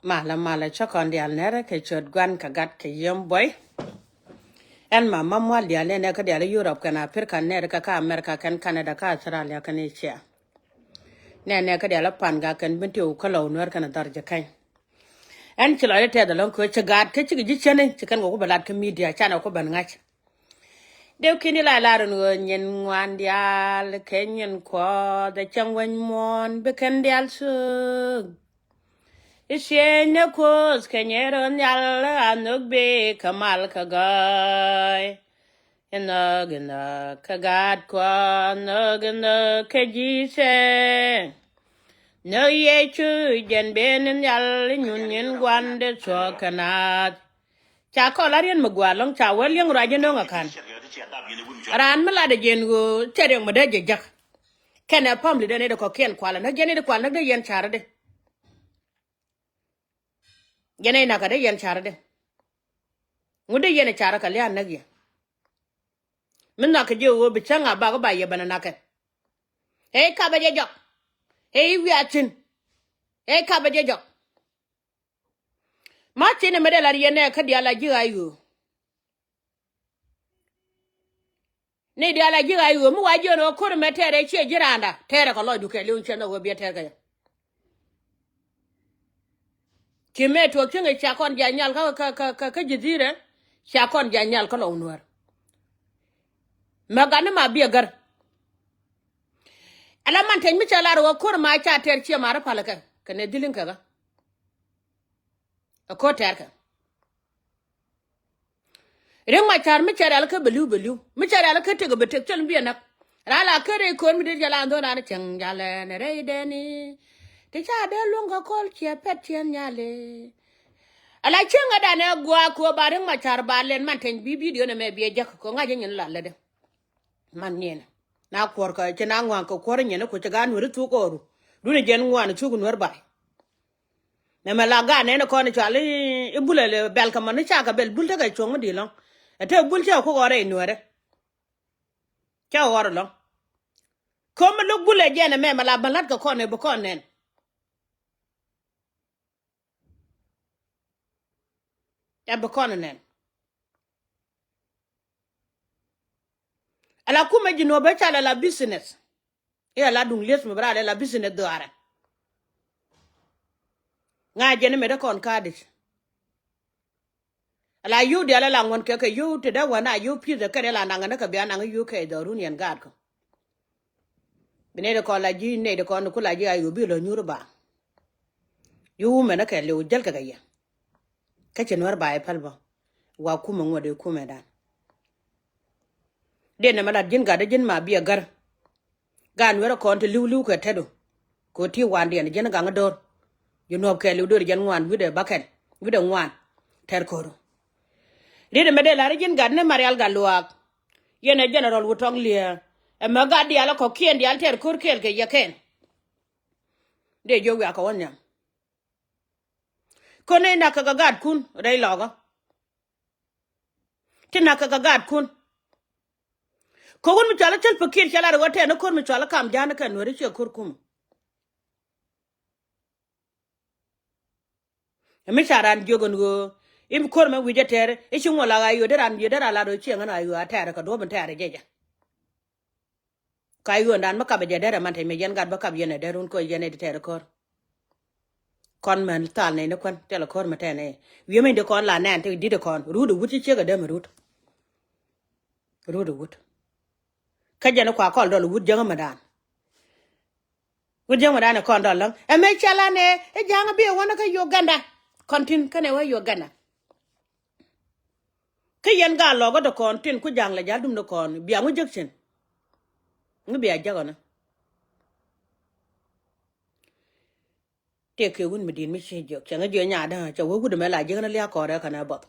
mala cho con đi ăn nè cái chuột quan cả gắt cái yếm boy en mà mamma đi ăn nè cái đi ăn Europe cái na Africa nè cái America cái Canada cái Australia cái Asia nè cái đi ăn Panga cái bên tiêu cái lâu nữa cái na darja cái en chỉ lại thế đó luôn cái gắt cái chỉ chân này chỉ cần có balad cái media channel có bên ngay đều khi đi lại rồi nhìn ngoan đi ăn cái nhìn qua để chẳng quen mòn bị kén đi ăn sương Ishenya kos kenyero nyala anugbe kamal kagay enagina kagad kwa nagina kajise no yechu jen ben nyal nyunyen gwande chokanat cha ko larian magwalong cha wel yang raje no ngakan ran mala de jen go tereng made jejak kana pamli de ne ko ken kwala na jeni de kwala de yen chara de Yana na kada yan chara de. Ngude yana chara ka lian nagi. Min na ka je wo bi changa ba ko ba ye bana naka. Hey ka ba je jok. Hey wi atin. Hey ka ba je jok. Ma tine me de la yana ka dia la ji ayu. Ne dia la ji ayu mu wa je no ko me tere che jiranda. Tere ka lo du ke lu chen no wo bi tere ka. Kime to kinga chakon janyal ka jizire. Chakon janyal ka lo nwar. Magana ma bi agar. Ala man tan mi chala ro ko ma cha ter chi mara palaka kane dilin kaga ko ter ka ren ma char mi chara ka belu mi chara ka te go betek chon bi na rala ka re ko mi de jala ndo na chen jala ne re de ni te cha de lunga kol chi pet chen nyale ala chenga da ne gwa ko ba ren ma char ba len man tan bi video ne me bi jak ko ngaje nyin la le de man nyen na kwor ka chena ngwan ko kwor nyene ko chaga nuru tu ko ru dune jen ngwan chu gunwer bai na malaga ne ko ne chali ibulele bel ka man cha ka bel bulta ka chong di long ate bulta ko gore nwere cha wor long ko ma lu bule jene me mala balat ka ko ne bu ko nen ya bu ko nen ala kuma jino be chala la business ya la dung les me brale la business do ara nga jene me da kon kadis ala yu de ala la ngon ke yu te da wana yu pi de kare la nanga ka bia nanga yu ke do runian gad ko bine de ko la ji ne de ko no kula ji ayu bi lo nyuru ba yu me na ke le ujal ka ya ka chen war ba e palba wa kuma ngode kuma dan de ne mala jin ga de jin ma bi gar gan wera ko te lu ka tedo ko ti wan de ne jin ga ngador yu no ke lu do jan ngwan wi de baken wi de ngwan ter ko Dede mede la rejin gadne marial galuak. Yene general wutong lia. E magadi ala ko kien di alter kurkel ke yaken. De jowi aka wanyam. Kone na kagagad kun. Rey logo. Tina kagagad kun. Kogun mi chala chal pakir chala rawate no kon mi chala kam jana kan wari chia kurkum. E mi charan jogon go. Im korma wijetere ishungo la ayo deran la do chienga na ayo atare ka do ban tare jeja kayo ndan makabe jedere man te me yen gad bakab yene derun ko yene de tere kor kon man tal ne kon tele kor mate ne wi me de kon la nan te di de kon rudu wuti chega de rudu wut ka jana kwa kol do wut janga madan wut janga madan kon do lang e me chala ne e janga bi wona ka Uganda kontin kane wa Uganda Kayan ga logo do kon tin ku jang la jadum do kon biya mu jection ngi biya jagona te ke won medin mi che jok changa je nya da cha wo gudu me la je na liya ko ra kana bot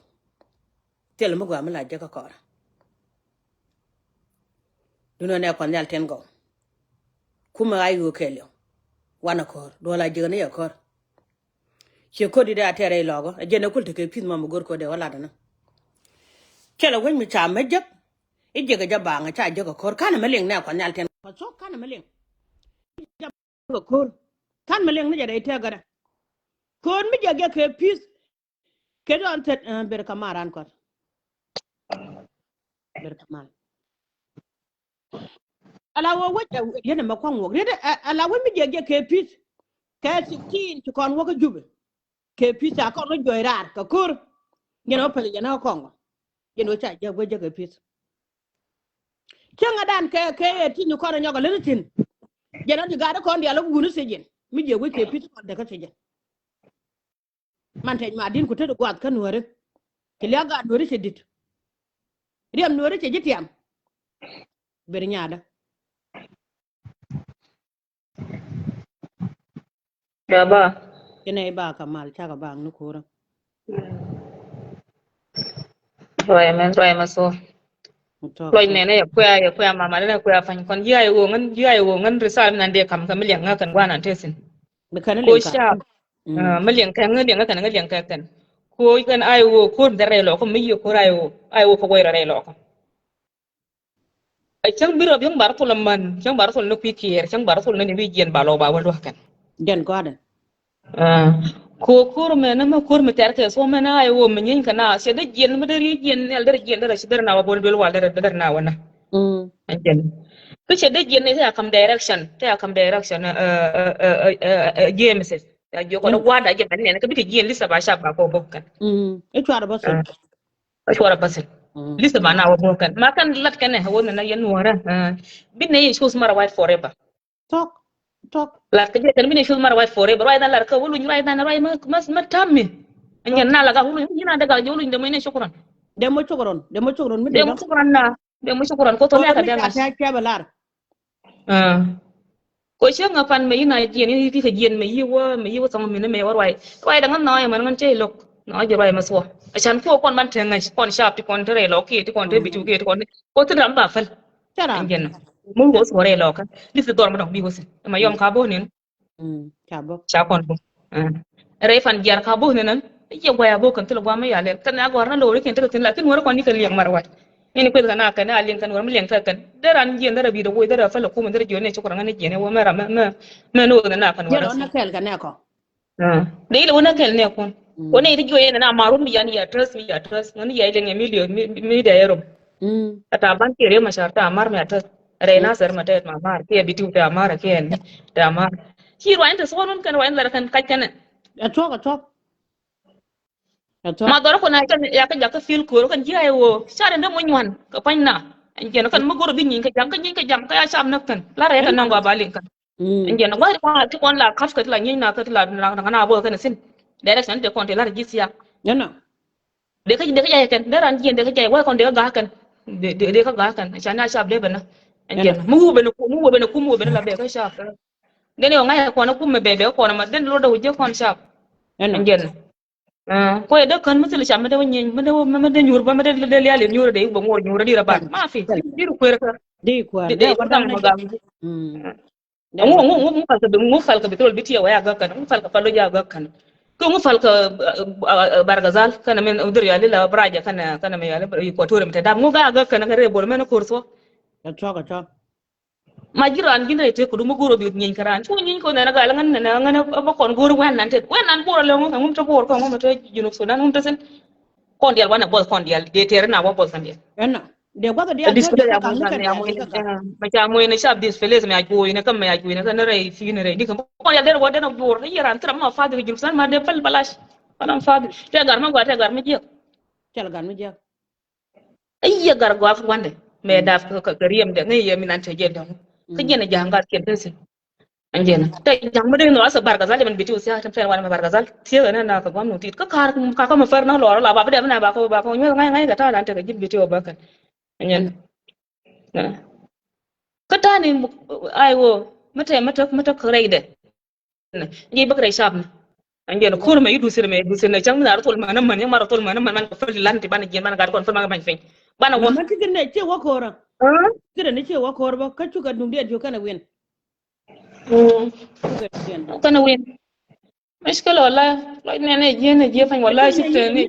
tel mu gwa me la je ka ko ra duno ne kon yal ten go kuma ayu ke le wana ko do la je na ya ko che ko di da tere logo je na kul te ke pin ma mu gor ko de wala da na Kela wen mi cha majak ije ga jaba nga cha jaga kor kana meleng na kwa nyalten pa so kana meleng jaba kor kan meleng na jada ite gara kon mi jage ke peace ke don tet ber kamaran ko ber kamal ala wo wajja yene ma kon wo rede ala wo mi jage ke peace ka 16 to kon wo ko jube ke peace a kon no joyrar ka kur ngeno pele jana kongo yeno cha jage jage peace Changa dan ke tinu kono nyoga letin. Jeno di gada kon dia lo gunu sejen. Mi je ke pit kon de ka sejen. Man tej ma din ku tedo gwat kan wore. Ti lega wore sedit. Riam wore ce jitiam. Ber nyaada. Ya ba. Kene ba kamal chaga bang nu kura. Roy maso. Loy nene ya kwa mama na kwa fan kon ya yo ngan risal nan de kam kam liang kan gwana tesin ko sha miliyan kan liang kan ko kan ai wo ko dare lo ko mi ko ai wo ko goira re lo ko ai chang biro bi bar to lamman chang bar to no pikier chang bar to ne bi jen balo ba wa kan den goda ko me na ma kur me ter ke so me na ai wo me nyin kana se de jen me de jen el der jen der se der na wa bol bel wal der na wana anjen ku ce da jen ne ta kam direction james ya jo ko wada je ban ne ka bi ke jen lisa ba sha ba ko bokkan e twara basen a shwara basin lisa ba na wa bokkan ma kan lat kan ne wona na yan wara bin ne yi shoes mara white forever talk lat ka je kan bin ne shoes mara white forever wai dan lar ka wulu wai dan wai ma tammi anjen na la ga wulu ina daga wulu da mai ne shukran demo chokron mi demo shukran ko to ne ka da ta kebalar ko shi nga fan me ina jen ni ti ka jen me yiwa sama me me wai da ngan na man ngan che lok na je rai maso a chan ko kon man tenga kon sharp ti kon tere lo ki ti kon te bitu ki ti kon ko ti ram ba fal tara jen mu go so re lo ka li fi dor ma dok bi go sin ma yom ka bo nin cha kon bo re fan jar ka bo nin ye goya bo kan ti lo gwa me ya le kan na gwa na lo ri ken ti tin la kin wor kon ni kan liang marwat ini ko kana kana alin kan wor miliyan kan daran jien dara bi do boy dara fala ko man dara jone chukran ngane jene wo mera me no na kan wara na kel kan ko de ile wona kel ne ko wona iri joye na marun bi yani ya trust ngani ya ile nge million mi da euro ata ban kire masharta amar me ata reina sar mata ma mar ke bitu ta amar ke en ta amar ki ruan ta sonon kan ruan lar kan kacana a ma doro ko na kan ya ka feel ko kan ji ayo sare nda mo nywan ka panna ngen kan mo goro bi nyin ka jam ka ya sam nak kan la re kan nangwa balin kan ngen wa ko ti kon la kaf ka la nyin na ka la na bo kan sin direction de kon te la ji sia yana de ka ya kan daran ngen de ka jay wa kon de ga kan de ka ga kan chana sab de bana ngen mu be la be ka sab de ne ngai ko na ku me be ko na ma den lo da je kon sab ngen ko da kan musul sha mada wani mada nyur ba mada da yale nyur da ba ngor nyur di raban ma fi diru ko ka di ko da wadam magam mu fal ka bitol bitiya waya ga kan mu fal ka falo ja ga kan ko mu fal ka bargazal kana men udur yale la braja kana me yale ko tore mata da mu ga kan ka re bol men kurso ka ma jiran gina te ko dum goro bi nyin karan ko nyin ko na ga langan na ngana ba kon goro wan nan te wan nan boro le ngum to boro ko ngum to junub sudan ngum to sen kon dial wana bol kon dial de tere na wa bol kan dial yana de gwa dial to de ka kan ma cha moy ne shab dis feles me ajo ina kam me ajo ina kan re fi ne re di kan kon dial de wa de na boro ni yaran tra ma fa de junub sudan ma de fal balash wana fa te gar ma gwa te gar ma je tel gar ma je ay gar gwa fa wande me daf ka riem de ngi ye minan te je de ka jena jangat ken tesi anjena ta jang mede no asa bargazal man bitu sia tan fer wana bargazal sia na na ka gwam no tit ka kar ka ma fer na lo la ba de na ba ko ngai ga ta lan ta jib bitu ba kan anjen ka ta ni ai wo mata krai de ni ba krai shab anjen ko ma yudu sir na jang na ratul man man ratul man ka fer lan ti ban jen man ga kon fer ma ban fin bana wo man ti ne ce wa kora kira ne ce wa kora ba ka cuka dum de kana wen kana wen mashkala wala ne je fan wala shi ne ne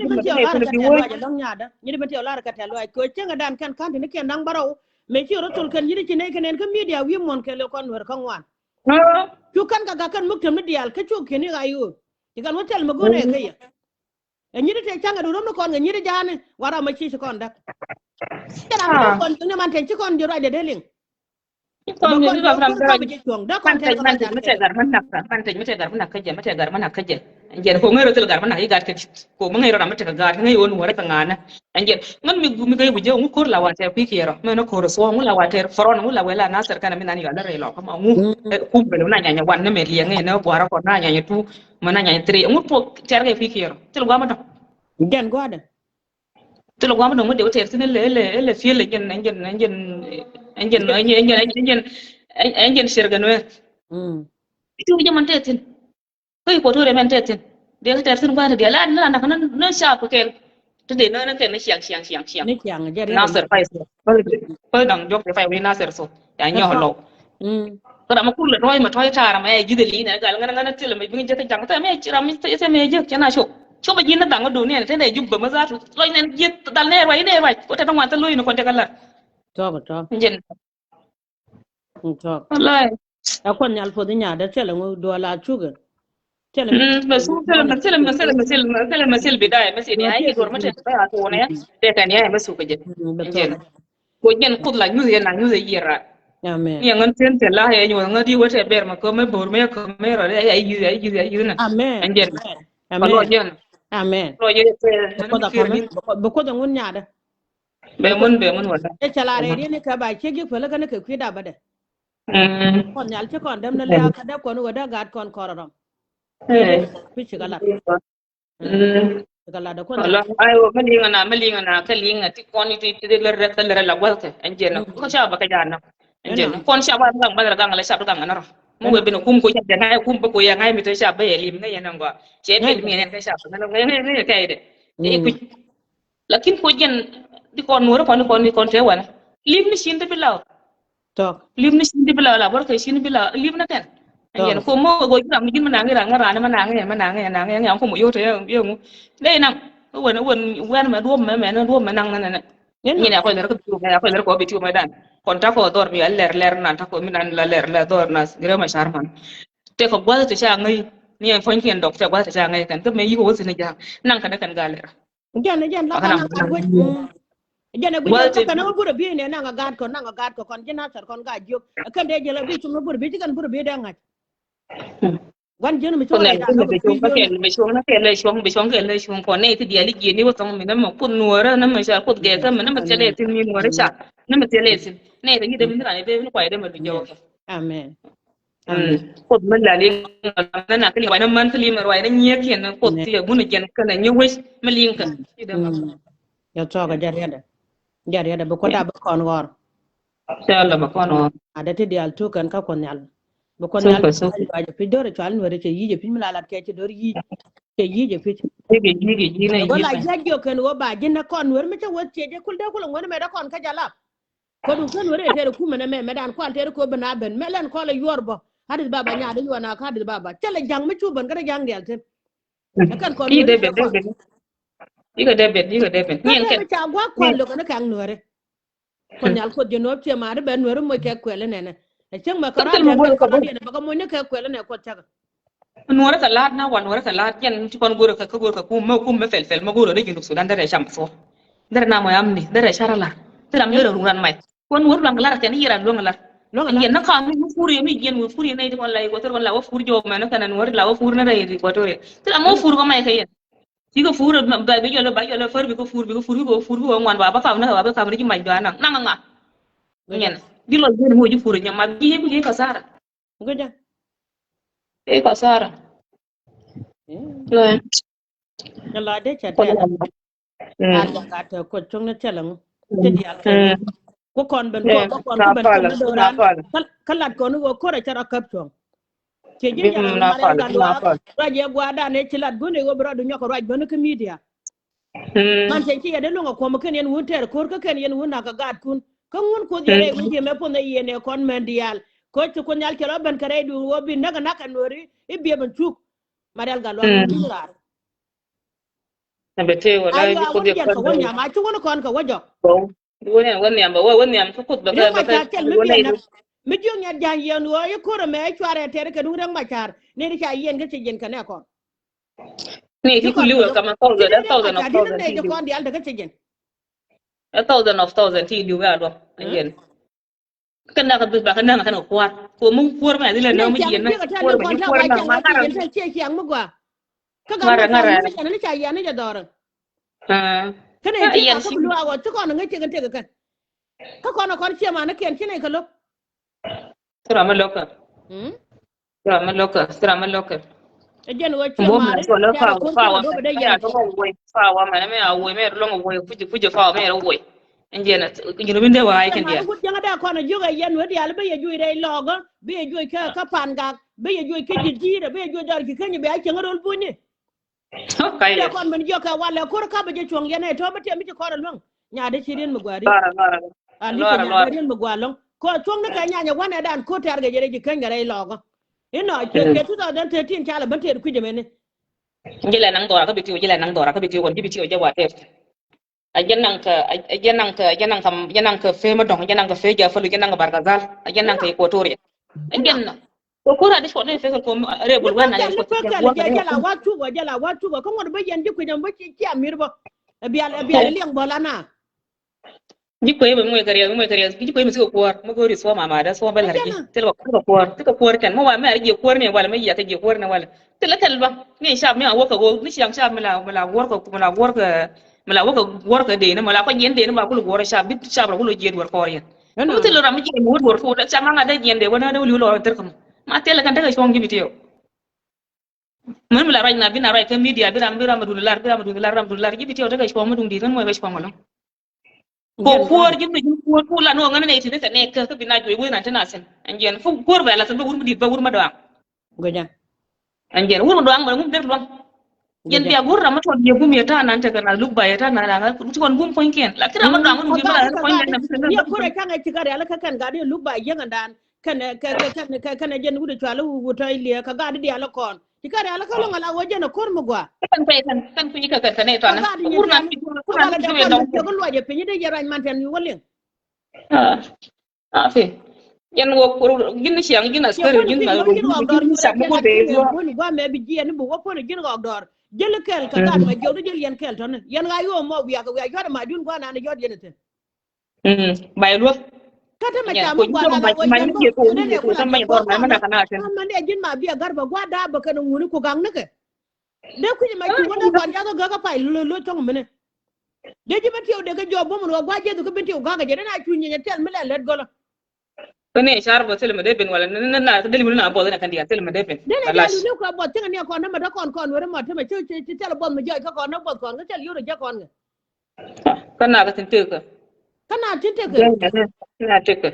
bi wo ni ba te wala ka ta lo ko cenga dan kan ne ken dang baraw me ci ratul kan yiri ci ne kan ka media wi mon ke le kon wer kan wan cu kan ka kan mukta medial ka cu ke ni ayu chỉ cần muốn chơi mà cô này cái ya như thế chăng ở đâu nó còn người như thế cha này qua ra mấy chi sẽ còn đó cái nào nó còn những man thấy chứ còn giờ rồi để đến liền Kon ni ba fram có bị chuồng đó còn thấy man te gar man nak man te gar man nak kaje anjen ko ngero tel gar man nak igar ke ko ngero ram te gar ngai won wora tangana anjen man mi kay buje ngu kor la wa te pikiro me no kor so ngu la wa te fron ngu la wela nasar kana mi nani ga la relo kama ngu ku be na nya wan ne me lienge no bora ko na nya tu mana nya tri ngu po ter ga pikiro tel gwa ma do gen goda tel gwa ma do mo de ter tin le fiel enjen sirganwe itu jaman tetin kai ko tore men tetin de ka tertin ba de la na kana na sha ko ken to de na ken siang ni chang ja re na ser fai so pa dang jok de fai wi na ser so ya nyo lo kada ma kul roy ma toy tara ma e gideli na gal ngana til me bi je ta ta me chira mi te me je kana sho cho ba jin na dang do ne te ne jubba ma za tu loy nen jit dal ne wai ko te tangwan ta loy no ko te kala to jen to wallahi akon nyal fo de nya da tele ngo do la chuga tele مثل بداية مثل يعني دور مثل بقى تونيا تاني يعني مسوق جد جد كوجين قد لا نيوزي لا نيوزي يرا amen yang ngan tela ya nyu ngan di wote ber ma ko me bor me ko me ro ay na amen anjen amen lo jen amen lo je ko da ko da ngun nya da be mun wala e chala re ni ka ba che gi fele kana ka kwida ba da kon nyal che kon dem na le ka da kon wada gad kon kororom pi chigala chigala da kon Allah ayo malinga na kalinga ti koni ti le la walke anjen ko sha ba ka jana anjen kon sha ba gang ba gang la sha ba gang na mo be no kum ko ya na kum ko ya ngai mi to sha ba elim ngai na ngo che be mi ne ka sha na ngai kai de e ku lakin ko jen di kon nora kon te wana lim ni shin de bilaw to lim ni shin de bilaw la bor ka shin bilaw lim na ten anjen ko mo go jira mi jin manangi ra ngara na manangi yang ko mo yo te yo de nang wen ma duom me na duom manang na ni na ko le ko tu me ko le ko bi tu me dan kon ta ko dor mi ler na ta ko mi nan la ler la dor na gre ma sharman te ko gwa te cha ngai ni en fon kien dok te gwa te cha ngai kan to me yi ko sin ja nang kan ga ler jan la kana ka gwe jana gwe kana buru bi ne nanga gad ko kon jina sar kon ga juk kan de jela bi tum buru bi kan buru bi da ngat wan jenu mi to ne da be chuong ke be chuong na ke le chuong ko ne ti dia li gi ni wo tong mi na mo kun nuora na ma sha ko ge ka ma na ma tele tin mi nuora sha na ma tele tin ne da gi de mi na ne be ni kwai de ma bi jo amen ko ma la li na ka li wa na man ka li ma wa na nye ke na ko ti mu na gen ka na nyu wis ma li ka ya to ga jare da ba ko da ba kon gor sha Allah ba kon ada ti dial tu kan ka kon yal ba kon yal ba je fi dore chal nuora che yi je fi mi la ke che dor yi che yi je fi ji na yi wala jagyo kan wo ba jinna kon nuora mi che wo che je kul de kul ngone me da kon ka jala ko du kan nuora te ku me na me dan kon te ko bana ben me len ko la yor bo hadis baba nya da yona ka hadis baba tele jang mi chu ban ga jang del ten kan kon yi de be Iga debet ni en ken cha gwa kon lo kana kan nuora kon yal ko je no che ma ben nuora mo ke kwele ne e cheng ma kara de ko de ba mo ne ke kwele ne ko cha nuora salat na wan nuora salat yen ti kon goro ka kum me fel ma goro de jindu sudan dare sham so dare na mo amni dare sharala tiram dare ruran mai kon nuora lang lar ken yiran lo ngalar yen na ka mi furi mi yen mo furi ne kon lay ko tor kon la wa furi jo ma na kana nuora la wa furi na re ko tore tiram mo furi ko mai kayen ti ko furi ba be yo lo fer bi ko furi ko ngwan ba fa na ba ka ri mai da na nga yen di lo je mo ji furi nyama bi ka sara ngoja ka sara lo la de cha ta ala ka ta ko chung na chelang te dia ko kon ben ko kon ko ben ko do ran kalat ko no ko ra cha kap chung che jin ya na ga do ra je gwa da ne chilat go ne go bra do nyoko raj ben ko media man che ki ya de lo ko mo ken yen won ter ko ken yen won na ka gat kun ko won ko dire ko je me po na yene kon mendial ko to ko nyal ke lo ben kare du wo bi naga naka nori e bi ben chuk marial ga lo ni lar na bete wala ji ko de ko won ya ma chu won kon ko wajo won ya ba won ya ko kut ba mi jong ya jan yen wo e ko me chware tere ke du rang ma char ne ri cha yen ke yen ka ne kon Ni ji ki kon kulu to kama ti thousand, de a de ma thousand of cha di thousand ne ti ji liu. kon dial daga cijen A thousand of thousand ti liu ga do. Anjen. Kana ka bis ba kana kana kwar. Ko mun kwar ma dile ne no mu chang yen na ji ga ta kwar le ba kon ni ta kwar wa na chang ma wa ngara. cijen ta ce ciang mu gwa ka ga Ngara lu kon ngara. mu ne cha ya ne ja dor Ah. kana Ah ji ba yan ka si. bulu awo to kon ngai cigen te ga kan ka kon kon ce ma na ken cine ka lo Sura ma loka. hm Sura ma loka. Sura ma loka. jen wo ce Mbo ma me re so lo ta da kon ce fa ma wa do me ba da me yen ya to wo fa wa me a wo me lo wo fuji fa wa me ro wo. Anjen you know binde wa ai kan ma dia. na gut janga da kon ju ga yen wo dial ba ye ju re logo ba ye ju ka pan ga ba ye ju ke ji ji ba ye ju dar ki kan be a ken rol bu ni Kai da ya. kon ben jo ka wala ko ka ba je chong yen to ba te mi ko long nya de chirin mu gwari Lora lora. ali ka Lora nya lora. de rin mu gwalong ko chong na ka nya nya wana dan ko tar ga jere ji kan ga re logo ino ke 2013 chala ban te ku je mene Jila nang dora ka bitiyo jila nang dora ka bitiyo kon bitiyo jawa te. Ajanang ka fe ma dong ajanang ka fe ja falu ajanang ka barkazal ajanang ka ino equatoria. ino Ajanang. Ko kura dis ko ne fe ko re le bulwan na pakal ko le ti pakal wa ka ne jala ko. watu ko ngor ba yen ji ku jam ba ci amir ba bial liang bolana Jiko yebe mo kare jiko yebe siko kuwar mo gori so mama da so bal harji ajana tel ko ko kuwar tika kuwar kan mo wa me arje kuwar ne wala me ya ka je kuwar ne wala tel ba ni shab me awoka go ni shab mala wor ko wor ka de ne mala ko yen de ne ba kulu wor shab bit shab la kulu je wor ko yen no mo tel ram je mo wor ko da chama nga da yen de wona da wuli lo ter kam ma tel kan daga shong gibi tiyo mo mala raj na bina raj ka media biram dular gibi tiyo daga shong mo dum di kan mo ga shong wala ko jen kuor gan jimbe jim kuor kula no ngane ne tine ne ka bina joy wona tana sen anjen fu kuor bela sen wur mudi ba wur ma doang goja anjen wur ma doang ma ngum der doang yen goja biya gurra ma ton ye gum yeta nan ta kana lubba yeta na la ku kon gum poin ken la kira ma doang ngum ma agade la ka poin ken gade na sen ni da ko re kan ci gade ala ka kan gade lu ba yenga dan kan jen wudu chala wuta ile ka gade di ala kon ci gade ala ka lo ngala woje na kor mu gwa kan ku yika kan ne to ka na gade ni wur nan tan wur nan wala da ci we kon dong ben jogo loje pinyi de jarañ man tan yu wolen ah fi yen wo gin siang gin ya askari kon gin fin ba mo ro jin gin og dor gin ñu sa rek mo ko la be tinge yo boni gwa me bi jien bu wo kon jin og dor jël kel ka gade ma jodo jël yen kel ton yen ga yo mo wiya ka wiya jode ma dun gwa na ne jode yen ten bay lo kata ma nya ko chamu gwa jito la ma la wo ma yen ni bo je to ne ni je ne to kula tan ke mai ko dor na kwa mana ma kana tan amma ne jin ma biya garba gwa da ba kan nguni ko gang ne ke de ku ma ci wona kon ja ga ga pa lo tong mene de ji ma tiyo de ga jo bo mo gwa je ko bin tiyo ga ga je na cu nyi tel mi let golo ne shar bo selma de ben wala na deli mun na bo na kan dia selma de ben de ne jalu balash ne ko bo tinga ne ko na ma da kon wore ma te ma ci tel bo mo je ka kon na bo kon ga tel yoro je kon ga kana ka tin te ka kana tin te ke den na te ka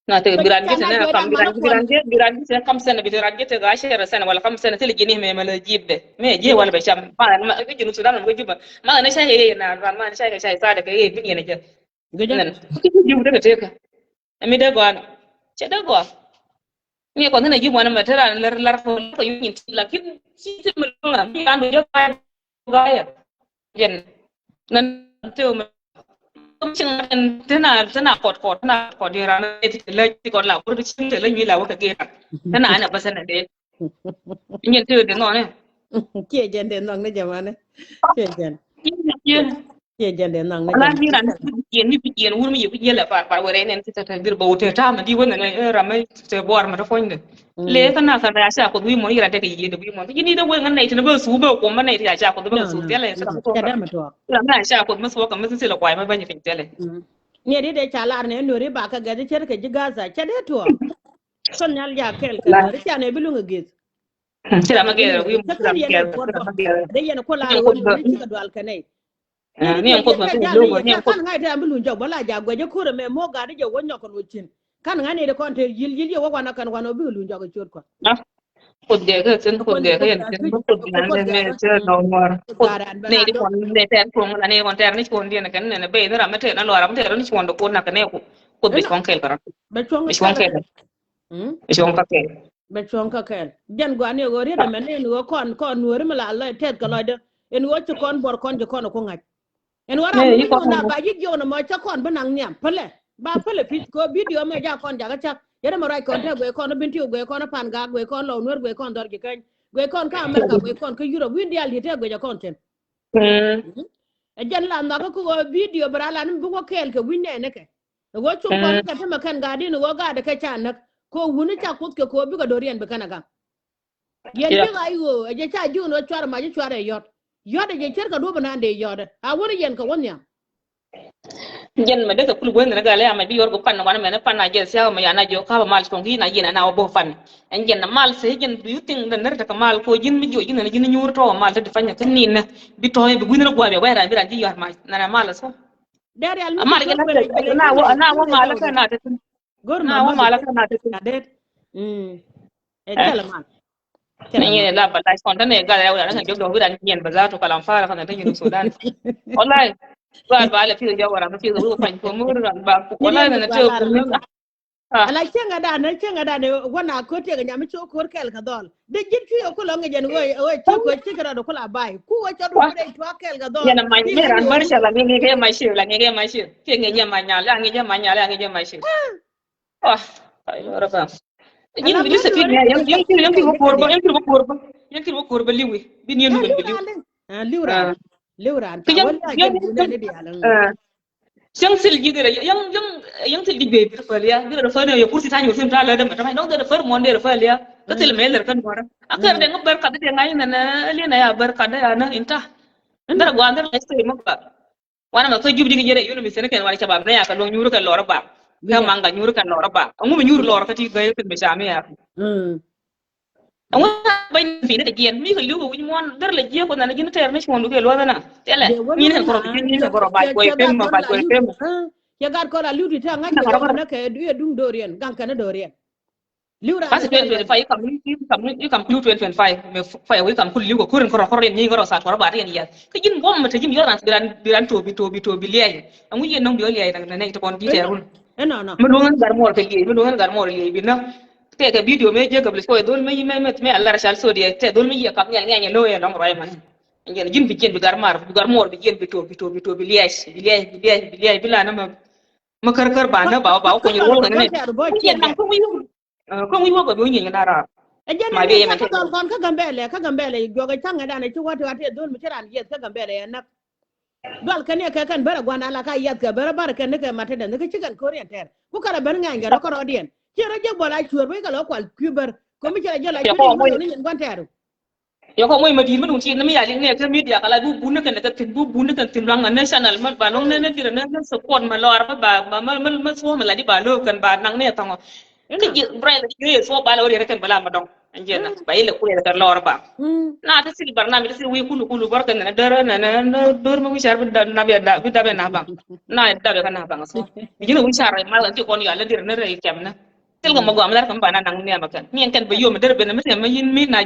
na te ba biran ja gete na ne jo kam da ma na biran kon biran gete kam sana bi biran gete ga shara sana wala kam sana tele gini me mala jibbe me je wala be sham ma ga jinu sudan ma juba ma na shaye na ran ma na shaye shaye sada ka ye bin ne je goja nan ki jibu de te ka ami de go an che de go ni ko ne jibu na ma tara lar ko yin lakin si te mo na mi an do ga ya jen nan te tana kot tana kot dira na ti le ti kot la ko ti chin le ni la wa ka ge tana ana basana de nyen te de no ne ke jende nong ne jamane ke jen yen ke jende nong ne ala ni ran jamane ni bi yen wur mi yi la par wore nen ti ta bir bo te ta ma di wona ne ra mai te bor ma da fon de le kana ka ya sha ko wi mo ira de yi de wi mo ni de won ne ti na ba su ba ko ma ne ti ya sha ko ba no su no te le sa ko ya ka da ma to ra ma sha ko ma su ko ma su le kwai ma ba ni fin te le ne de chalar ne nori ba ka gadi cer ke ji gaza ce de to son nyal ya kel ke la nori cha ne bilu ngi ti ra ma ge wi mo ka ti ra kan ma ye ge ne ti pot ra bo ma ge de ye ko la ni ro ko ni ci ga dal ka ne de de ni ye ko ma ka tu ja lo le go ye ni ka ko kan ga ta bilu jog bala ja gwe je kure me mo ga de je wonyo ko chin kan ga ne de kon te yil yil ye wa na kan wa no bilu jog chot ko na kod ge ga sen ko kod ni ge ko ga yen ga sen tu bu kod ko na ko ne ga me ra se no mor ko kod ga ran ne bala di do kon ne ter ko na ne kon ter ni kon di na kan ne be na ma te na lo ra ma te ni kon do ko na kan ne ko kod be ina kon kel kara be chonga be ka kon ga kel hm be kon ka kel be chonga kel jan gwa ne go ri da men ne go kon nori mala la tet ka lo de en wo ci kon bor kon je kon ko ngaj en wara ne mu yi ko no na ba ji jo no mo cha kon benang nyam pele ba pele pit ko video me ja kon ja ga cha yere mo rai kon te gwe kon binti gwe kon pan ga gwe kon lo nor gwe kon dor gi kan gwe kon ka America gwe kon ka Europe win dia lite gwe ja content e jan la na ko video brala nim bu ko kel ke win ne ke go chung kon ka tama kan ga din go ga da ka cha na ko wuni cha kut ke ko bi ga dorian be kana ga yen bi ga yo e je cha ju no chwar ma je chwar e yot yot je cher ka do bana de yot a woni yen ka wonya jen ma de ka kul gwen na ga le ma bi yor go pan na me na pan na je sia ma ya na jo ka mal tong gi na jen na bo fan en jen na mal se jen du yuting da ner ta mal ko jin mi jo jin na jin nyur to mal ta fanya kan ni na bi to bi gwen na gwa be wa ra bi ran ji yor ma na mal so dare al amma ga na wa mal ka na ta gor na wa mal ka na ta de e tela man ni la ba la spontane ga ya na jo do bi ran jen ba za to kalam fara kana ta yin Sudan wallahi ba la fi ja wara ma fi zo fan ko mu ran ba wallahi na ce ku ni ala chenga da ne wana ko te ga nyami cho ko kel ka dol de jin tu ko lo nge jen wo ti ko ti kra do ko la bai ku wo cho do de to kel ga dol yana ma ni ran bar sha la nge ke ma shi la nge ma shi ke nge ma nya la nge ma nya la nge ma shi ah ai ora ba yin bi se ti yang ki wo korba liwi bi ni no bi liwi liwran ta wala ne bi alan yang sil gidere yang til digbe bi fa liya bi da fa ne ya kursi tani film ta la da mata mai no da far mon da fa liya ka til me ler kan mora akar de ngabar ka de ngai na le na ya bar ka da ya na inta ndar gwa ndar la sai maka wana ma ko jubdi gidere yono mi sene ken wala chabab na ya ka lo nyuru kan lora ba ka manga nyuru kan lora ba ngu mi nyuru lora ka ti ga kan be shame ya ngu ba ni ne de mi ko lu wi mon dar la je ko na jin ter ne shon du ke lo na tele ni ne ko ni ne ko ba ko pem ma ba ko pem ya gar ko la lu ti ta ngai ko na ke du dung dorian gang kana dorian liwra parce que 25 kam lu 25 me fa wi kam kul liwo kurin ko ren ni ngoro sa ko ba ren ya ka jin bom ma ta jim yoran biran to bi liye ngu yen nong bi liye na ne to kon di terun no me lu ngan gar mor ke liye me lu ngan gar mor liye bi na te ka video me je gablis ko dol me Allah rashal so de te dol me ya kap nya lo ya dong roy man ngeen jin bi gar mor bi jin bi to bi liye bi la na ma kar ba na ba ko ñu wol ne ko wi wo ko bi ñu na ra ma be yemen ka gambele joga tanga da ne ci wati dol mi tiran yes ka gambele ya nak dol kan ya kan bara gwana la ka yat ka bara bar kan ne ka mata da ne ka cikan korean ter ku kala ban nga ngara ko rodien kira je bola chuor be ka lo kwal kuber ko mi kira je la chuor ni ngwan ter yo ko moy madi mun ci na mi ya ne ka media kala bu bu ne kan ka tin bu ne kan tin lang national ma ba long ne dira ne support ma lor ba ma so ma la di ba lo kan ba nang ne tango ke ji brain ne so ba lo re kan bala ma dong anjena ba ile ku le kan lor ba na ta sil barna mi ta sil wi kulu bar kan na dara na dor ma wi shar na be da be na ba na da be kan na ba so ji no wi shar ma la ti kon ya la dira ne re kem na tel ga ma go am dar kan ba na nang ne ba kan mi kan ba yo ma dar be na ma ma yin mi na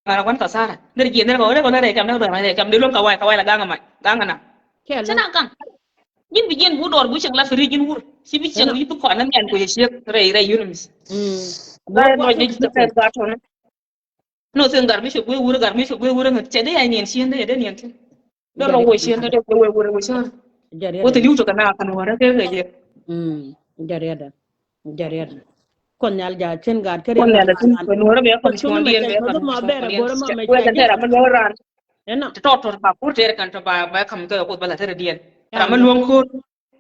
ngara kwan kasara der ji der ko re kam na ma kam de lon ka wai la ganga na sana kan yin bi jen bu dor bu chang la fri jin wur si bi chang yi bu ko na nyan ko ye shek re yunumis ba no je ta fer ga to no sen gar mi shek we wur ngat che de ya nyen sien de nyen tin do lo wo sien de we wur sien wo te liu to kana kan wara ke ge jariada kon nyal ja chen gar kere kon nyal tin ko no be kon chon dien be kon ma bere boro ma me we ta ra ma lo ran ena to ba pour ter kan to ba kam ko bala ter dien ra ma luong ko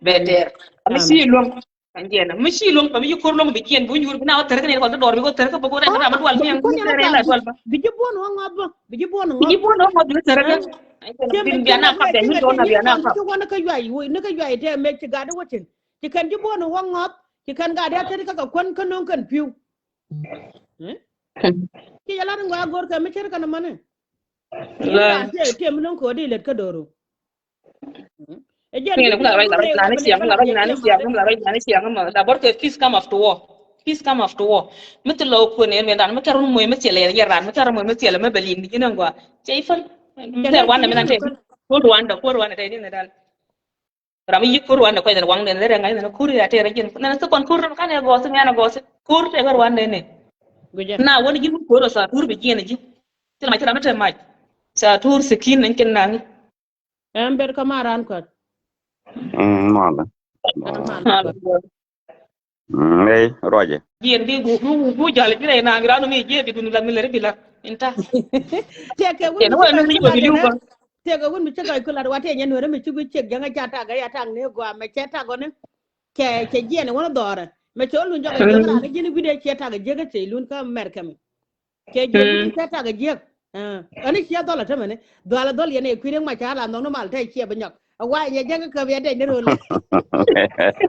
be ter mi si luong kan dien mi si luong ba mi ko luong be dien bu nyur na ter kan ko dor bi ko ter ko ko ra ma dwal mi ko ter la dwal ba bi jibon wa ngab bi jibon bi ter kan bin bi na ka be mi do na bi na ka ko na ka yai wo na ka yai te me ci ga da wotin ci kan jibon wa ngab ci kan ga da ter ka kon kan non kan piu ki yala ngwa gor ka mi cer kan mane la te mi non ko di let ka doro Ngene kula rai na ni siang ma da bor ke peace come after war mitul lo ko ne me dan ma karun moy me tele ya ran ma karun moy me tele me belin ni ngwa cheifal der wan me nan te ko Rwanda te ni dan ram yi ko Rwanda ko den wang den der ngai na kuri ya te ra jin na ko kon kur kan ya go se ngana go se kur te gar Rwanda ne na woni jin ko ro sa tur be jin ji til ma tira mata mai sa tur skin nan ken nan ember kamaran ko mala Ei, Roger. Yen bi bu jale bi re na ngira no mi je bi dun la mi le bi la inta. Take won Yen mi wa no chiga mi kula bi de yu na. ko. Take won mi chiga kula de wate nyen wore mi chigu chek janga chata ga ya tang ne gwa me cheta go ne. Ke je ne wona dore. Me cho lu joga je ra ne jini bide cheta ga je ga te lun ka merka me. Ke je lu cheta ga je. Ani chia dola te mene. Dola dol yene kwire ma cha la no no mal te chia banyak. Wa ye janga ka be de ne ro le.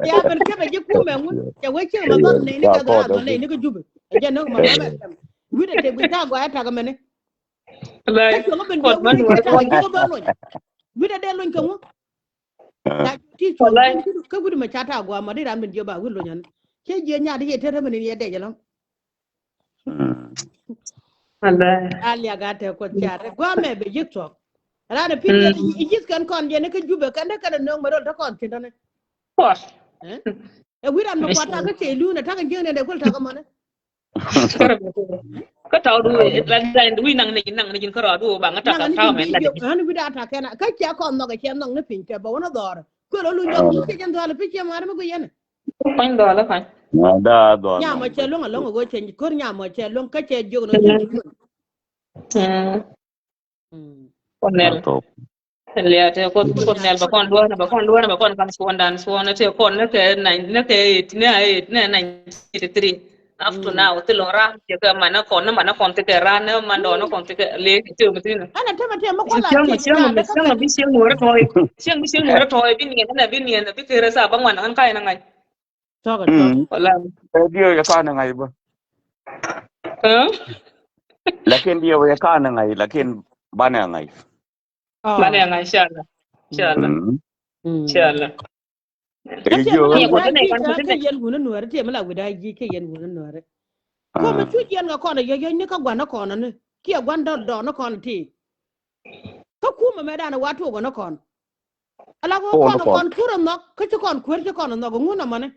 Ya ben ke be je ku me ngun. Ya we chi ma dol ne ni Dạ, ka có dola đâu dol ne biết. ni ka jubu. Je no ma ba merka me. Wide te gwita gwa ya ta ga mene. Ka Lai chonga ben je kon man wide wa cheta ko. ga je ga ba lo. Wide de lo nkamu. Na ti chol Wallahi. ken ka gudu ma chata gwa ma de ran ben je ba wi lo nyan. Ke je nya de ye te te mene ye de je Wallahi. alia gata ko tiare gwa me be jikto rana pin je igis kan kon je ne ka jube kan ne kan no maro ta kon tin ne Ko. eh e wiran ma kwata ka ce lu na ta kan je ne de kul ta ka mane Ka taw du la la wi nang ne jin karo du ba ngata na ka ngani taw jin men la de. video han vida ta kana ka ce kon no ga ce no ne pin ke ba wona dor ko lo lu njog mu ce jan dole pi ce mar ma go yene Kon do la kan. Đã đoàn nya ma lòng ce bên. lo go ce ko nya ma ce lo ka ce jog no cin Kon Nó nel. tốt. Le te ko nel ba kon do na ba kon do na ba kon kan so dan so na te kon na te na te ne na 93 up to now te lo ra te ka mana kon te ra na man do na kon te le te mutin. ana ta mate ma ko la Siang ce siang nya mi da ka siang bi siang mo ra toy. Siang mo ra toy bi ni na bi kere sa bang wan kan kai na ngai. to to Wala. Cái điều ya kana ngai ba. Eh? Lakin dia ya kana ngai, lakin bana ngai. Bale oh ngai inshallah. Inshallah. Inshallah. Cái Ate điều mala Ni ko guda tene ji kan ko ka ke tene. yen gunu nuare te mala guda ji ke yen gunu nuare. Ko ma chu yen ga kono yo yo ni ka gwana kono ne. Ki gwan do no kono ti. Ka ku ma meda na watu go no kono. Ala go phone kono phone. kon kuro no ka chu kon kwer chu kono no go nguna mane.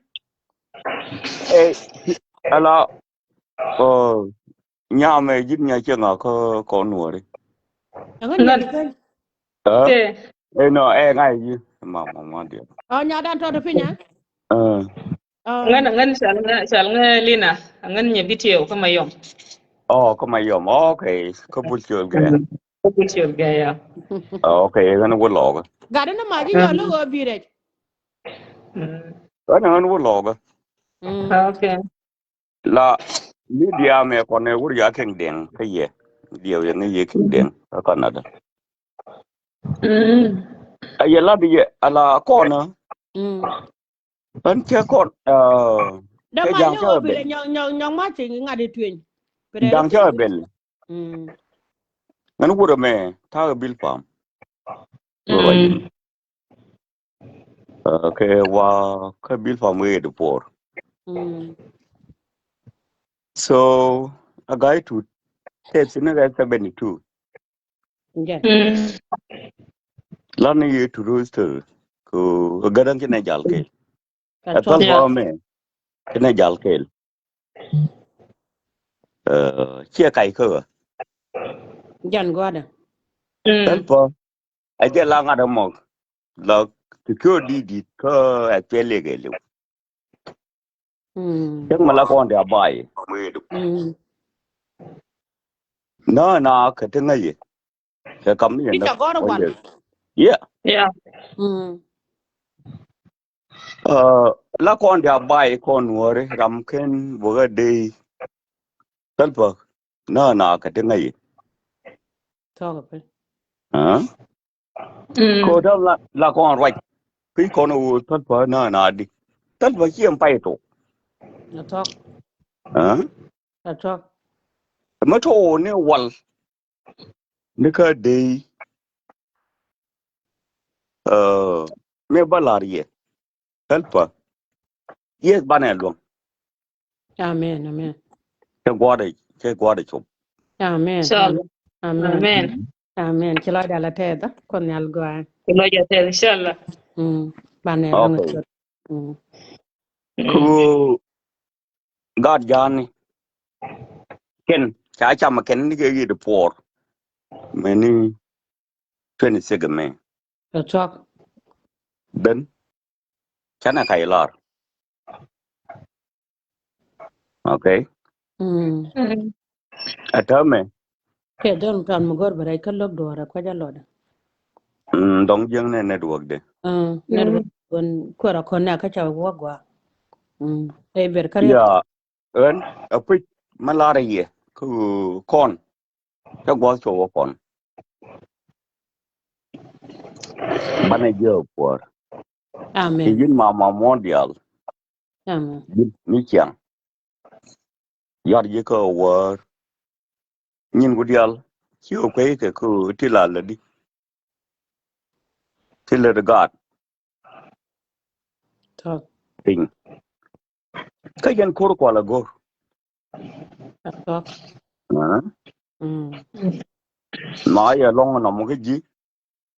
Ê, ala, nhà mày giúp nhà chưa ngờ có nùa đi. Ngan nya Nan. di kai. Ờ, Ke. ê nó ngay chứ. Mà đi. O nya dan to de pinya. Ờ, Oh. Ngan shal lina. Ngan nye bitio kama yom. có mày yom, ok, có bút chưa kìa. Ko bitio ga ya. Ok, cái nó có lọ kìa. Ga de na ma ji yo lo go bi re. Cái nó có lọ kìa. Okay. La, media mẹ con này cũng giá khen đèn, cái gì. Điều này gì khen đèn, ở Canada. Ai là đi, ala con nữa. Anh kia con, Da cái ma giang le go chơi bi re bên. nyong ma ti nga de tuen. Pero Giang ke chơi wi. bên. Nó cũng mẹ, thao bill farm. Rồi đi. Cái wa, cái bill farm way the poor. So, a guy to takes in a 72. Ja. Lani ye to rooster. Ko gadang kina jal ke. Ka to. Atal Yeah. ba me kina jal ke. Chia kai ko. Jan go da. Tal pa. Aje la ngada mo. La to di ko atele ke lu. Yang mala ko nda bai. Na ka tinga ye. Ka kam ye na. Kita go da wan. Yeah. Yeah. La ko nda bai ko nuore ram ken bo de. Tal pa. Na ka tinga ye. To ga pe. Ko da la ko right. Khi con u tất vợ nó đi tất vợ chiêm bay tổ Na to. à Na to. mà thô nè wal nè cái đi mẹ bà la riết tất vợ yes bà nè luôn Amen, amen. cái qua đây chụp Amen. Inshallah. Amen. Amen. Amen. Kila da la teda kon yal go an. Kilo ya te inshallah. Bane long okay chot. ku God John ken cha cha mà ken cái gì được por many 26 man To talk. đến cha na kai lar Okay. Atame. Ke don kan mo gor bare kan lok do ra ko ja loda. Dong jeng ne network de. Network kon ko ra kon na ka cha wo gwa. E ber kare. Ya, a pit malara ye. Ku kon. Ka gwa cho kon. Bana je por. Amen. Yin mama mondial. Amen. Ni chang. Yar ye ko war. Nyin gu dial. Chiu kwe ke ku tilala di. Tila de god. Talk. Ping. Ka yen kur kwa la gor. Talk. Ma ya long na mo ke ji.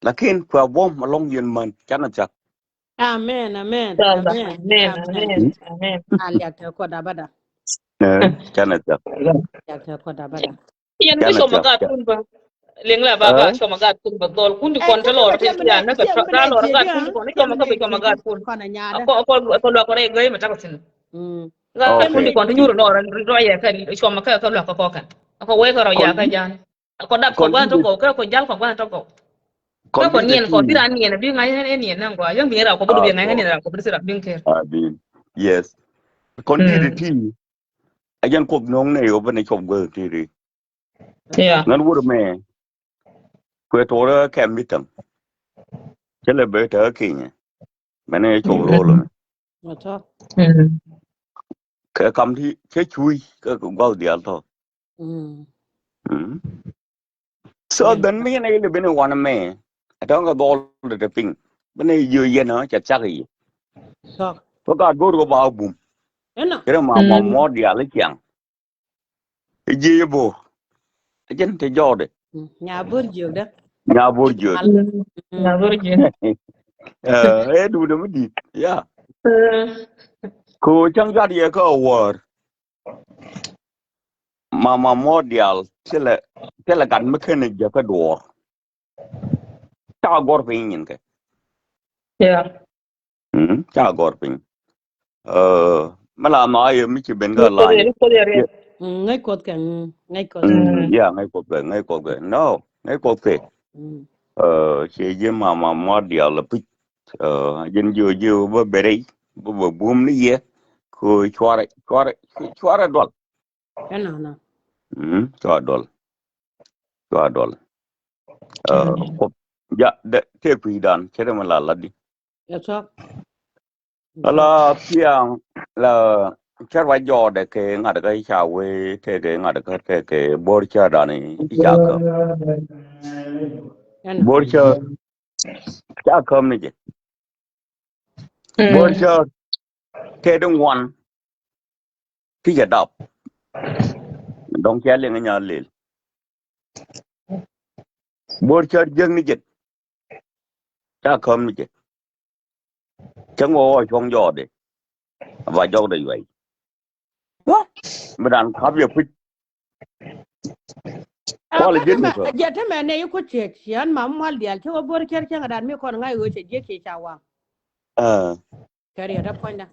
Lakin kwa bom along yen man chana chak. Amen. Amen. Amen. Amen. Alia te ko da bada. Chana chak. Ya te ko da bada. Yan ga Chana show chak. magat kun ba lengla baba show magat kun ba dol kun di kon Kan talo ba ke tem ya na ka tem tra ne lo je gat kun dia. di kon show Tem magat ne be show je magat kun ko na nyada. ko lo ko re ga ma ta ga kun di Okay. kon nyuro no ran ro ya kan show magat ka lo ko kan ko we ko ya ka jan ko dap ko gwan to ko ko jal ko gwan to ko ko Kondi de nien ko ti. tira nien bi ngai ne nien nan ko yang bi ra ko bu bi ngai ne ra ko bi sira bin ke Adin. Yes. Kondi de ti. Ayan kop nong ne yo bane chop go ti ri. yeah Ngan wur me. Kwe tora kem bitam. Chele be ta kinya. Mane chop lo lo me. Talk. Ka kam thi che chui ka ko gol dial to. So then me ne le bene wana me. Atong ga dol de ping. Bane yu ye na cha cha gi. Talk. Ko ga go ro ba bum. Eno. Kere ma mo dial chang. Ye bo. Ajen te jode. Nya bur jog da. Nya bor jod. na virgin Du de di. Ya. Ko chang ga ye ko war. Mama Modial, tela kan mechanic ja ka door. Ta gor pin ke. yeah Ta gor pin. Mala ma ye mi ci ben ga la ni. ko de Ngai kot kan ngai kot. Ya ngai ko ge. No, ngai ko ke. Che je mama Modial la pi. Jen jo ba bere. Ba bum ni ye. Ko chwara dol. Eno na. Chwara dol. Chwara dol. Ko ja de te pi dan, chere mala la di. Ya talk. Là piang là char wa jo de ke ngada ga cha we te ke ngada ka te ke bor cha da ni cha ka Eno. bor cha kam ni je bor cha te dong wan ti ja dap dong cha le nya le bor cha jeng ni je cha kam ni je chang wo chong jo de và jo de vậy mà đàn khắp việc fit có là giết được Ja ta me ne ko che yan mam mal dial che bor ker ken adan mi kon ngai go che je ke chawa. Kare da ponda.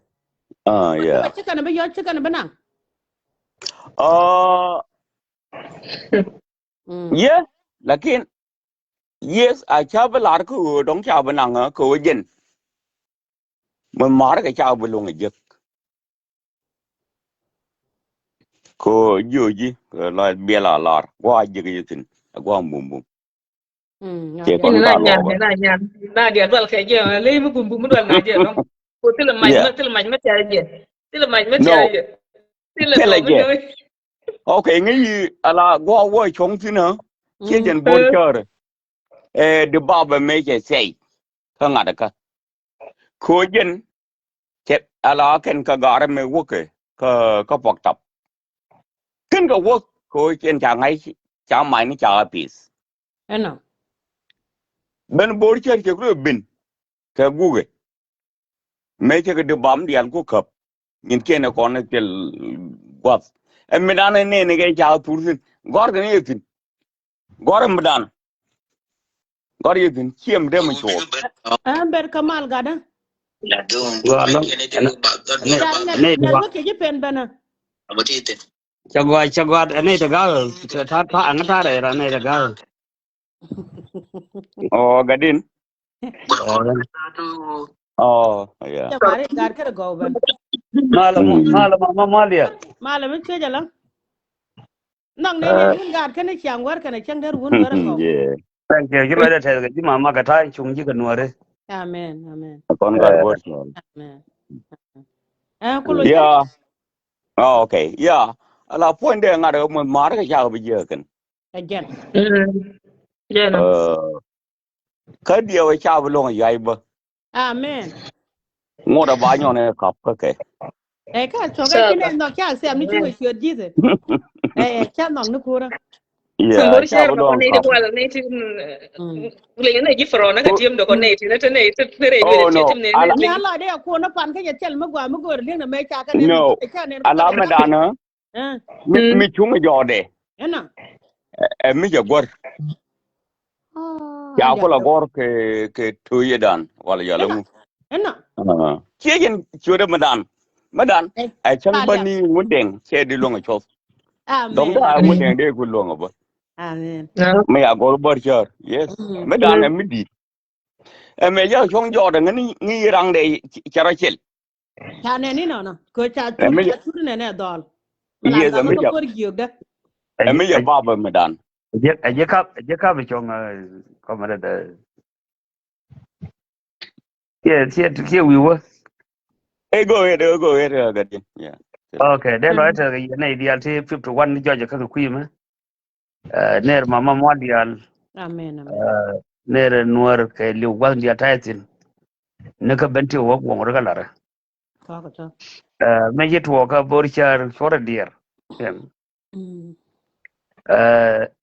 yeah Ba chikan ba yo chikan ba nan. yes lakin yes a cha ba lar ko dong cha ba nang ko jen mình mar cái cha ba luôn je ko joji la bela lar wa je ke tin wa bum bum ke kon na ga nya lo ba na nya na dia dal ke je le mu gum mu dal na je no ko til yeah ma ta je til ma ta no je til tell do mu again no okay ngi ala go wo chong tin ha che jen bor char de baba me ke sei ka ngada ka ko jen ke ala ken ka gar me wo ke ka pok tap ken ka wo ko chen cha ngai cha mai ni cha pis Eno. ben bor char ke ko bin ka guge me ke de bam dial ko kap nhìn kia nó còn cái quạt em mình ăn này này cái cháo thú xin gót cái này xin gót em đàn gót cái xin chiêm đem mình chuột Ber kamal gada. Gua Ne ne ko ke je pen bana. Aba tite. Chagwat anay tagal ta ang tare ra anay tagal. Oh, gadin. Oh, yeah. Ya mare gar ka go ban. Malia. Malam ce jala. Nang ne ne mun gar ka ne kyang war ka ne kyang der wun war go. Yeah. Thank you. You better tell the mama ka tai chung ji ka nuare. Amen, amen. Kon gar bor. Amen. Ko lo Yeah. Oh, okay. Yeah. Ala point de ngare mo mar ka ja bi je kan. again. Yeah, no. Ka dia wa cha bu long yai ba. Amen. Ngoda ba nyo ne kap ka ke. Ka so ga kin no kya sem ni chu chu ji ze. Kya no nu ko ra. Yeah. Bor Cha share bu ba long ne kap. de wala ne ti le ne gi fro na ka tiem do ko ne ti na te ne te pere Oh, le no. ti ne Ni ala de ko na pan ka ya tel ma gwa ma go ri na me cha ka ne No. ka ne. Ala ma dana. Mi chung jo de. Ena. Mi ja gor. Ya ko la gor ke tuye dan wala ya lu. Ena. Che yen chure madan. Madan. Ai chang bani mudeng che di long chop. Dong da Amen. mudeng de ku long ba. Amen. Me ya gor bar char. Yes. Madan mi di. Me ja chong jo de ngi rang de chara chel. Cha ne ni no. Ko cha tu ne ne dol. Malan Yes, ba me ko ja. por giog da. Me ja baba madan. Je ka bi chung kamera da. Here we were. Hey, go ahead, Gadin. Yeah. Okay, then right na ideal te 51 ni joje ka ku yima. Ner mama mo dial Amen. Amen. ner nuar ke liu wal dia taitin. Ne ka bente wo wo ro galara. Ko to. Me yet wo ka borchar chora dier.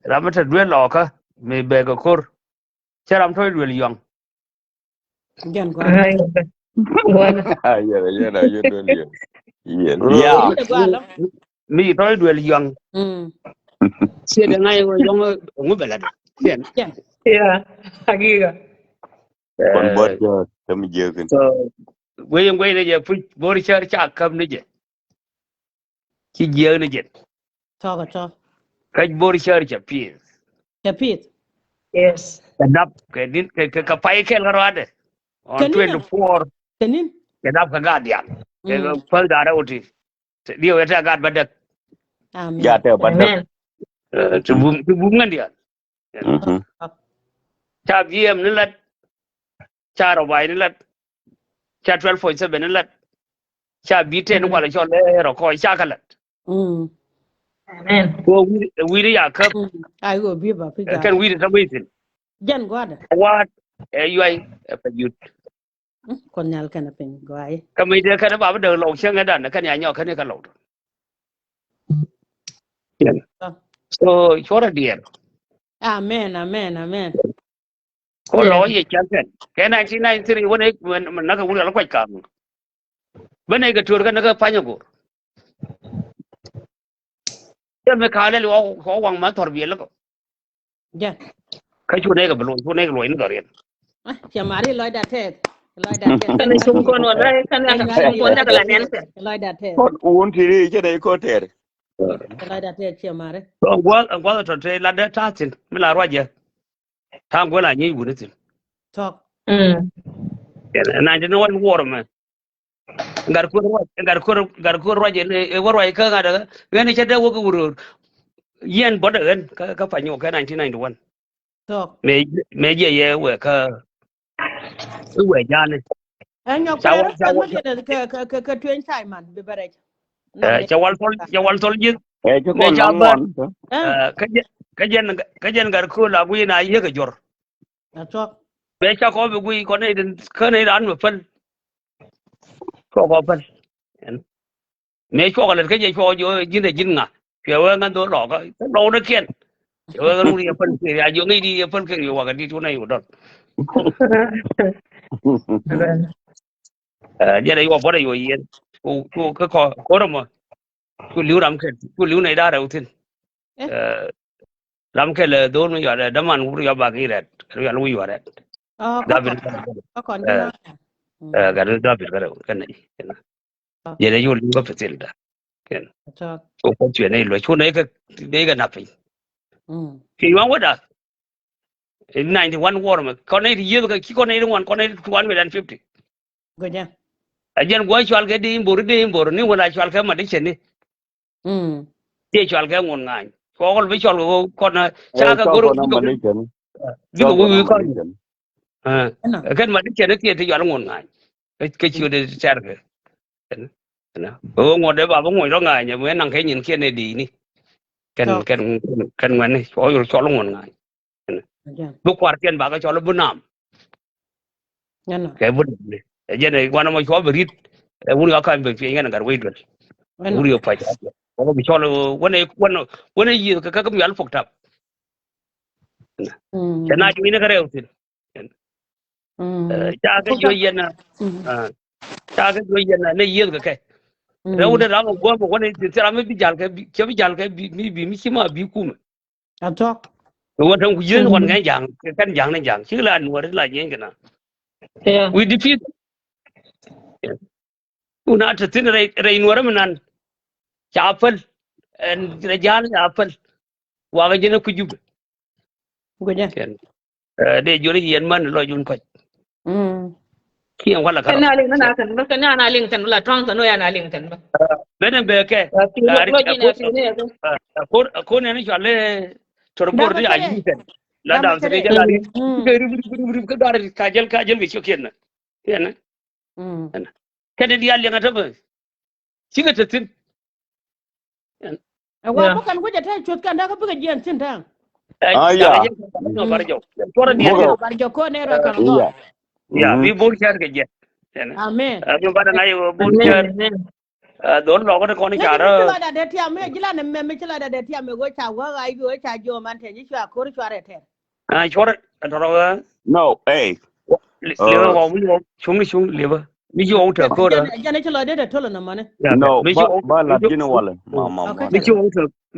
Ramata dwe loka me bega kor. Charam toy dwe yong. Gen go. Yeah, you do. Yeah. Me toy dwe yong. Sia de ngai wo yong ngo belad. Ken. Yeah, hagiga. Kon bot yo tam jekin. So we ne je pu borchar cha kam ne je. Ki je ne je. To. Ka borchar cha pi. Repeat. Yes. Kadap ke din ke pai kel garade. On 24 Kenin. kadap ka gadian. Ke pal dara uti. Dia weta gad badak. Amen. Ya te badak. Tubum ngan dia. Cha GM ni lat. Cha rawai ni lat. Cha 12.7 ni lat. Cha B10 wala cho le ro ko cha kalat. Amen. Ko wiri ya kap. I go be ba piga. Kan wiri ta witin. Gen go da. What UI pa yut. Kon nyal kana pen go ai. Kamai de kan ba de lo chen ga dan kan ya nyo kan ka lo. So chora dia. Amen. Ko lo ye chan kan. Ke 1993 when na ka wuri la kwai ka. Bane ga tur kan na ka panya go. Ya me ka le lo ko wang ma tor bi la ko. Gen. Ka chu ne ga blo ni ga ren. Cha mari loy da te. Kan sum kon wala kan ya kon na kala nen se. Loy da te. Kon un tiri che dai ko ter. Loy da te cha mari. So gwal to te la da ta tin. Mi la roje. Ta gwala ni wuri tin. Talk. Na je no one war man. Gar ko roje ne waro ai ka ga da. Ngani che da wo ko wuro. Yen boda gan ka fanyo ka 1991. Talk. Me je ye we ka we jane. Anyo ko kan mo de ka tuen chai man be bare. Jawal tol ji. Che kon nang mon. Ka jen gar ko la gu na ye ga jor. Talk. Be cha ko be gu ko ne den ka ne ran me fal. Ko fal. Me ko ga ka je ko jo jin nga. Ke wa ngan do lo ka do na kien. Ke wa lu ya fal ke ya jo ngi di fal ke yo wa ga di tu na yo do. Je dai wa boda yo yen. Ko ko ro ku liu ram ke ku liu nei da ra utin ram ke le do no ya da man wu ya ba ki ret ya lu ya ret da bir ko kon na. ga da bir ga kan nei je dai yo liu ga fetel da ken cho ko chuyện này lo chu này cái nạp khi mà what à 91 war mà con này thì nhiều cái con này con này 150 good nha ajen go chwal ke di mbor ni wala chwal ke ma de cheni te chwal ke ngon ngai ko gol bi chwal go kon cha ka goro Ko ma ni ken. bi go wi ko ena ken ma de cheni te chwal ngon ngai ke chiu de char ke na o ngon de ba bo ngoi ro ngai nya me nang ke nyin ke ne di ni cho ken ngan ni ko yo chwal ngon ngai ja bu kwar ken ba ka chwal bu nam ena ke bu ni ajen ai wana mo chwal berit wuri ka kan be fi ngan gar weidol ena wuri yo pa ko bi chwal wona yi ka mi al fok tap chana ju ina kare utin cha ga yo yana cha ga yo yana ne yi ga kai rawu da ram go mo wona ti tira mi bijal ka mi sima bi kuma a cho won tan ku yin won ga jang kan jang ne jang shi la nuwa la yin kana we defeat una ta tin rai nuwa minan chapal and rajal chapal wa ga jina ku jub good nha ken de jori yen man lo jun ko ki an wala cái karo nào liền nó nào cần nó cái nào liền cần là trong nó là liền cần benen be ke lo gì nè phiêu nè ko ne ni chale tor da bor ma di kere ayi ken la da ma da se kere jala ni ke ru ka dar kajel bi choken ken ken di alle ngata ba siga tatin wa ko kan ko jata chut kan da ko buga jen tin da da ga je no bar jaw tor di alle no bar jo ko ne ro kan do Iya. ya bi bor char ke je ken amen ñu bada na yo bor char don lo ko ko ni ne char ji chila da de tiam me jila ne me chila da de tiam me go cha wa ga go cha jo man te ji cha ko ri chwa re te chor tor No, hey. le wa mi chung le ba mi jo ta ko da jana chila de to na mane No, mi jo ba la dina wala. Ma. okay mi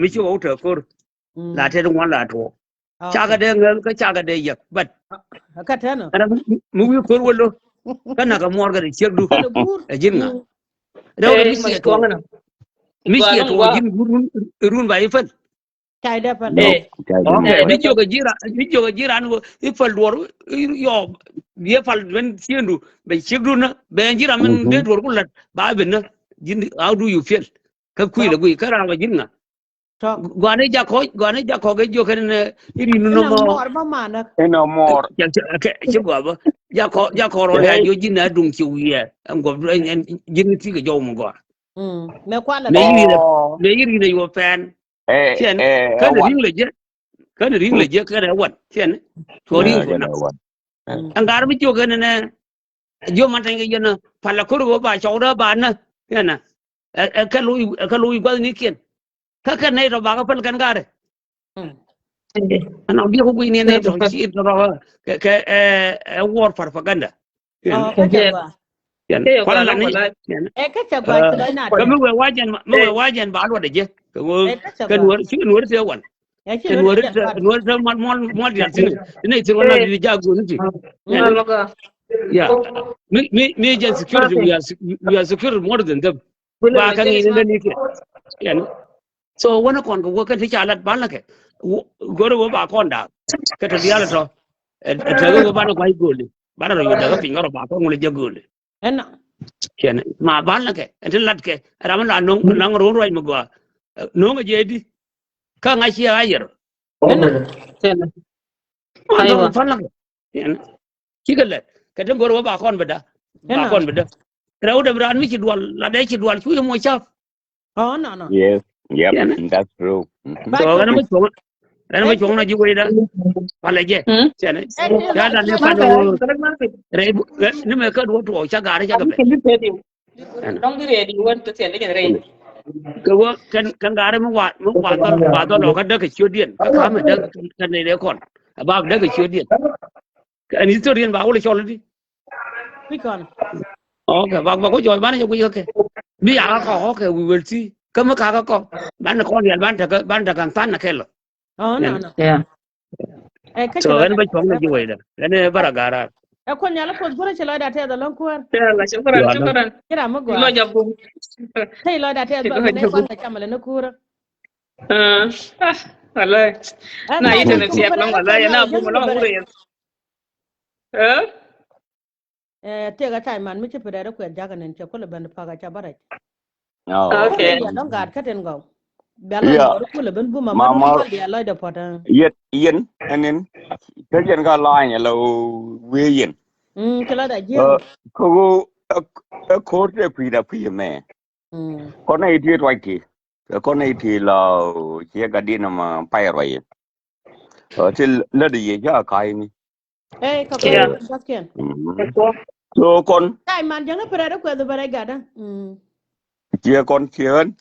jo ta ko la te dun wala to cha ga de ngal ka cha ga de yak bat ka te no ana mu wi ko wollo kana ga mor ga de chek du no gur jin nga rew da mi mà ci to xuống nè mi ci qua to nó qua jin run ba ifal chai da pa No, kai dina okay wala. mi jo ga jira no ifal dor yo ye fal ben siendu be chek du na be jira men de dor kulat ba ben na jin how do you feel ka kuila gui kara ga jin nga to gwane ja ko ge jo ken iri nu no ina mo mor ba mana Ina more. ke go ba ja ko ro ya yo jin na dung chi wi am go jin ti ga jo mo go me kwa la ne te Oh. yiri ne yo fan chen What? kan ring le je kan wan chen to ring ko na What? an gar mi jo ken ne jo man tan ge na pala ko go ba chau da ba na na ka lui ga ni ken ka ne ro ba ka pal kan gare ana bi ko ni ne to chi to ro ke war propaganda oh ka chagwa cái kwala quả la nó ni còn lại e ka chagwa chila na ka te mu wajen ba lo de je e ka ka chagwa nuwar te wan e chi ka no de pa nuwar te mal ya tin ne tin wana di ja go ni nó nó có ya me jan security we are secure more than them bữa ba lên ka trên ni này ne ni ke yan so wana kon ko ka ti chalat ba la ke goro go ba kon da ka ta diala to ta go ba no kwai gole ba ro yo da ka pinga ro ba ko ngule je gole ena ken ma ba la ke en lat ke ram la no nang ro ro mo go no ga je di ka nga chi ayer ena trên này ma hay do quá fa la ke ken ki ga le ka den goro ba kon beda ba ena kon beda raw da bran mi ci dwal la de ci dwal chu mo cha oh no no Yes. Yep. ken That's true. ba so cho ga ma chong na ji we da wala je ken e ti ya da ne fa má no phải cái má phải re ni me ka do to cha ga re cha ga không be cái biết thế điều trong cái này điều quan tôi tiền cái này ka wo kan ga re mo wa do lo ka da ka chu dien ka ka me da kan ne le kon ba da ka chu dien an historian ba wo le chol di pi kon okay ba ko joy ban jo ke bi ya ka ko ke we will see kama ka ko ban ko ni ban ta kan tan na ke lo oh no no yeah e ka so chila en ba chong na ji we da en bara gara Aku nyala pos gura chelo da te da lon kuar. Yalla shukran. Kira Lo magwa. jabum. Tay lo da te ba Lo ne jabum. kon da chamale na kura. Wallahi. Na Ta yita man na ko siyak bare lang da ko wallahi na na bu jang malang bare. ure. Eh? Te ga tay man mi ci bare da ko jaga nen ce ko le ban pa ga cha bare. Oh, Ko le Okay. okay. ya don ga ka ten go. Bela Yeah, no ko le ban bu ma ma no mama ma ya lo da potan. yet yen anen cái chuyện cái line là về yen Kila da jeng. ko ko te pi da pi me con này thì right thì con này thì là chia cái đi mà phải rồi thì là đi ya kai ni Ka ko Yeah. basken. so con Tay man jang bare da ko da bare ga da. chia con chia hơn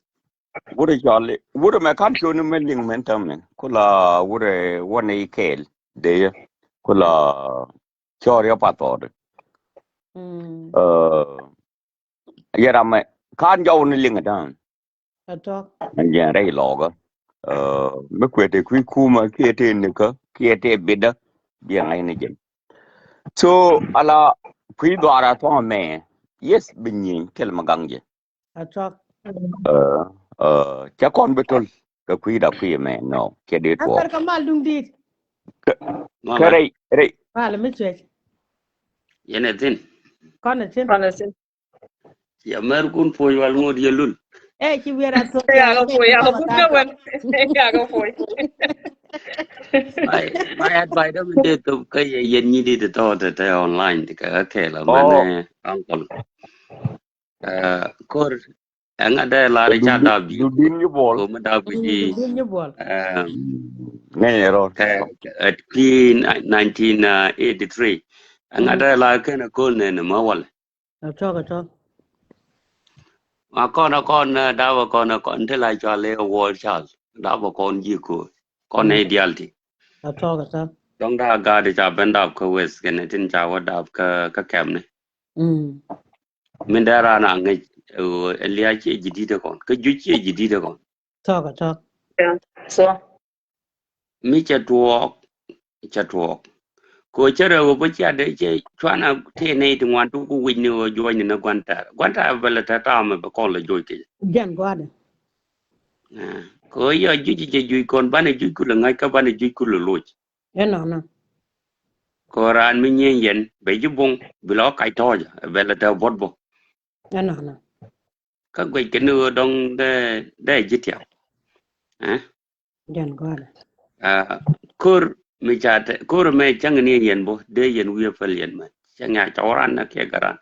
vô đây cho lệ vô đây mà khám cho nó mới liên minh tâm này cô là vô đây vô này kẹl để cô là cho ra bắt đầu giờ làm mày khán giàu nó liên cái đó Atok. giờ đây lò cái mấy quê thì quý khu mà kia thì nữa cơ kia thì biết đó biết ngay này chứ so ala quý đoà ra thôi mẹ yes bình nhiên cái là mà găng gì Atok. chắc con biết thôi cái quý đã quý mẹ no cái đấy thôi Akar ka mal dung dit. cái đây đây Wala mi tuwe. Yene tin. Kona tin. Honestly. Ya mer kun foy wal ngod yelul. Ci wera to Ya ga foi, ya ga putna wan. Ya ga foi. Mai advice da min de to kay yen ni de to te online de ka ke la mane uncle. Kor anga da la re cha da bi. du din như bol Ko ma da bi ji. Din ñu bol. nghe rồi At 1983 anga da la ke na ko ne na ma wal. Atok. Ma con da wa con te la cha le war Charles. Da wa con ji ko. Con ideality. Atok. Dong da ga de cha ben da ko wes ke ne tin cha wa da ka kem ne. Min da ra na ngai elia che jidi de kon. Ka ju che jidi de kon. Atok. Yeah. So, Mi cha tuok. Ko chere go pa cha de che chwana te ne ti wan tu ku win no jo ni na gwanta. Gwanta bela ta ta ma ba kon la jo ke. Jan gwada. Ko yo ju kon ba ne ju ku la ngai ka ba ne ju ku lo. No. Ko ran mi nyen yen be ju bong bi lo kai to ja bela ta bot bo. No. Ka gwe ke no dong de ji tiao. Jan gwada. Kur mi chate kur me chang ni yen bo de yen wi fel yen ma chang ya choran na ke garan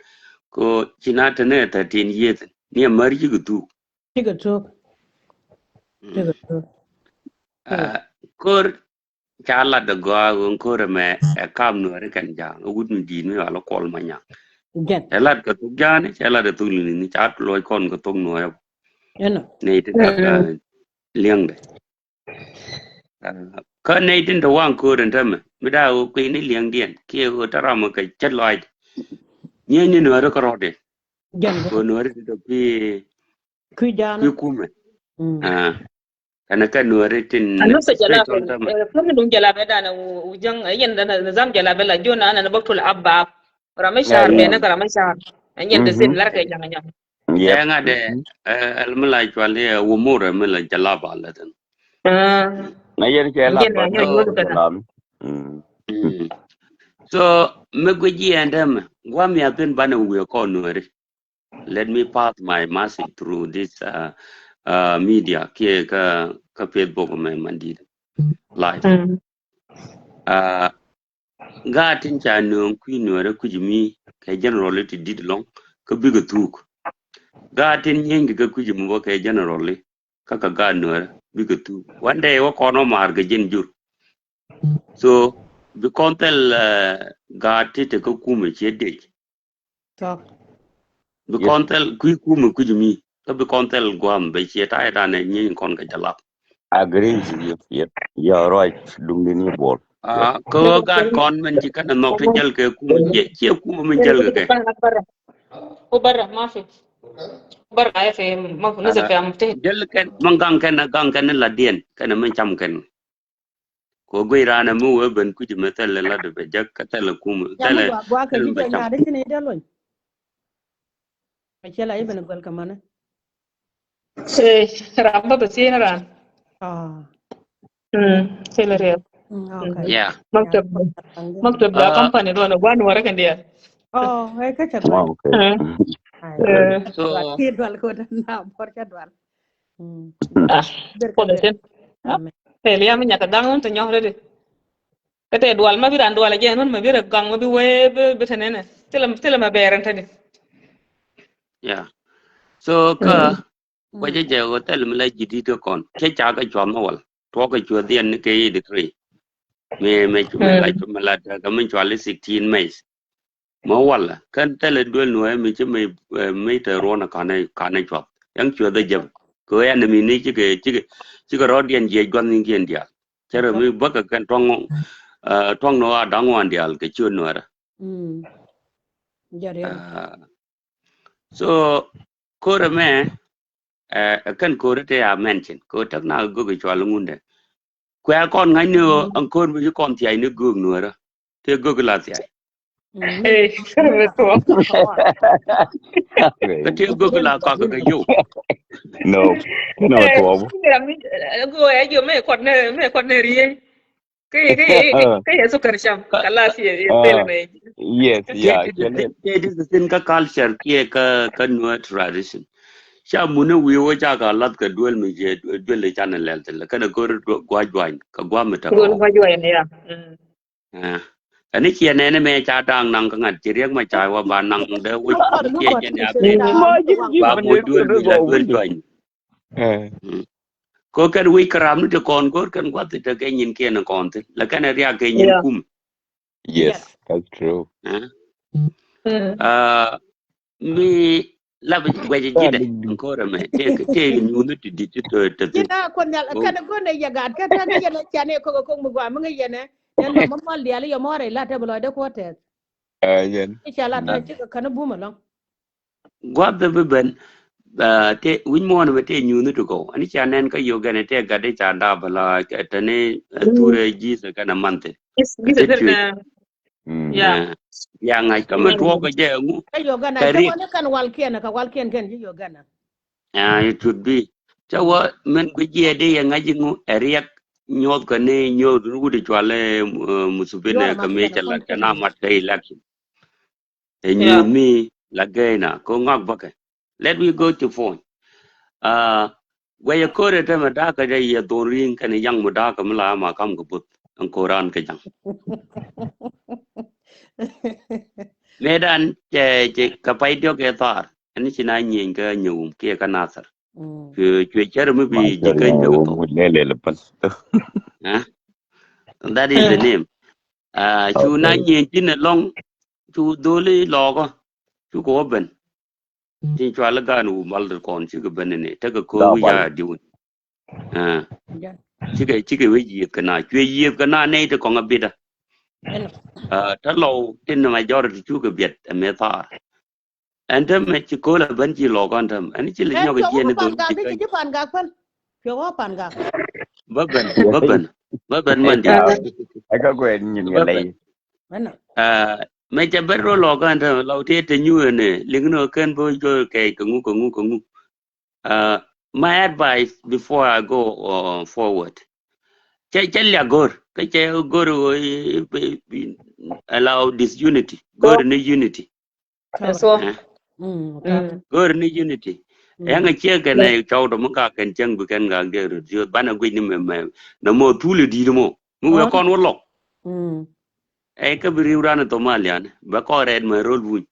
ko chinata ne 13 years ni mar ji gutu Tiga tok. kur chala de go kur me kam no re kan ja wud ni di ni ala kol ma nya Jan. elat ka tu ja ni chala de tu ni chat loy kon ko tong no ya No. ne te ka liang de ka ne tin to wang ko den tam mi da o ku ni liang dien ke o tara ma ka chat loy ni no ra ko de Jan ko no re to pi Kujana. kume kana ka no re tin anu sa jala spiritual tam kuma dun jala be da na ujang yen da nizam jala be la jona na baktul abba ramashar be na ramashar yen da zin lar ka janga jang. ya nga de al mala chwale wo mura mala jala ba la tan na yen che la Yen ba na yo ka na. so me gweji andam gwa mi apen bana we ko no re let me pass my message through this media ke ka Facebook me mandi live ga tin cha no ku no re ku jimi ke general ti did long ka biga tuk ga tin yen ga ku jimi bo ke general ka ga no re biga tu one day wa ko no mar ga jen jur so bi kontel ga ti te ko ku me che de Talk. bi kontel ku me ku jimi ka bi kontel gwam be che ta da ne nyin kon ga jala agree with you yep you're right dung ni bol ko ga kon men ji kana no te jel ke ku me che ku me jel ke برا ما في برا في ما نزل في مفتاح jel ken mangang ken la dien kana men cham ken ko gwe rana mu we ben ku me tele la de be jak ka tele kum Ya mu tele gwa ka tele ji be je cham nya de ni de lon. Ka chela ibn gol kamane. Ramba basi na ran. Ah. Celery. Okay. yeah Ya Maktab tang. maktab da uh company do na gwan wara kan dia. Oh, hey ka chagwan. Wow, okay. Ai. Dwal so ki dwal ko na por cha dwal. Ah, Ber ka ko da ber. ten. Amen. Liam nya ka dang to nyoh de. Kate dual ma biran dual je non ma bira gang ma bi we be tenene. Tela ma beran tadi. yeah so ka kwa je je go tele me la jidi to kon ke cha ka chwa ma wal to ka chwa dien ni ke de tre me la ka me chwa le 16 mes ma wala kan tele duel no me che me te ro na ka na chwa yang chwa de je ko ya ne mi ni chi ke ro dien je gon ni gen dia chere mi ba ka kan tong no a dang wan dia ke chun no ra Jare. so ko re me kan ko re te a mention ko tak na go ke chwa lungunde kwa kon ngai no an ko mi kon ti ai ne go no ra te go la ti ai Karbe to. ka te go la ka ka yo No, no, 12. Go ya yo me kon ne rie. Kai su karsham. Kala si ya tele Uh, ne. yes, yeah, Kellen. it is the thing ka culture ka no tradition sha muna wi wo cha ka lat ka duel mi je duel le channel le tel ka na ko gwa join ka gwa meta Gol ko ma jo ne ya. ani chi ne me cha dang nang ka ngat chi riek ma cha wa ba nang de wo Lu chi ko je ti ne se update ta Imagine wang you ba wang. mo when duel you mi la go duel with join ko kan wi karam ni te kon ko kan gwa te ke nyin ke na kon te la kan ria ke nyin Ya. kum Yes, that's true. mi la gwa je jide ko ra me te nyu ni ti di te Kina kon yal kana go ne yagat ka ta ga yana chane ko mu gwa mu ngene. Yan ma mal dia le yo more la te blo de ko te. Yeah. Inshallah ta ci kana bu malon. gwa be ben te win mo na te nyu ni to ko ani cha nen ka yo gane te ga de cha da bala te ne ture ji se kana mante ka Bisa te tue ter ya. ya ngai ka ma to ko je ngu Ka yo gana ka ta ri wani kan walken ka walken kan ji yo gana. it should be cha wa men ko je de ya ngai ngu eriak nyot ka ne nyot ru de chwale Yora musubine ma ka me kana cha la kon kana kan. mat ka election e nyu Ya. mi la gaina ko ngak baka let me go to phone waya kore ta mata ka dai ya dorin kan yang mu da ka mula ma kam ga but an koran ka jang medan je ka pai dio ke tar ani sina nyin ka nyu ke ka nasar ke cher mu My bi ji God, kan ta you to would lele ha that is the name chu na Okay. nyin tin long chu dole lo ko chu ko ben tin chwa la ga nu mal kon chu ko ben ne ta ko Double. ya diun chỉ cái gì cái nào chuyện gì cái nào này thì còn biết ta lâu tin mà giờ thì chú cái biết em ta anh thầm mà chỉ có là vẫn chỉ lo con thầm anh chỉ là nhau cái chuyện này Pan tôi ga chỉ ke cái ji pan ga pan. Pyo pan ga. vấp bên Hey, mình đi cow. I got go ahead and you vấp bên lay. Mana. mấy cái biết rồi lo con thầm lâu thế thì như này liên nó kén với cho cái cái ngu my advice before I go forward cái là gor cái gor allow disunity gor ni unity So. gor ni unity yang che cái này cháu đó muốn cả cái chân bị cái ngang kia rồi ban đầu quên nhưng mà nó mua thu lì đi mo mua con nó lọc ai cái biriu ra nó tôm alian bà có red mà roll vui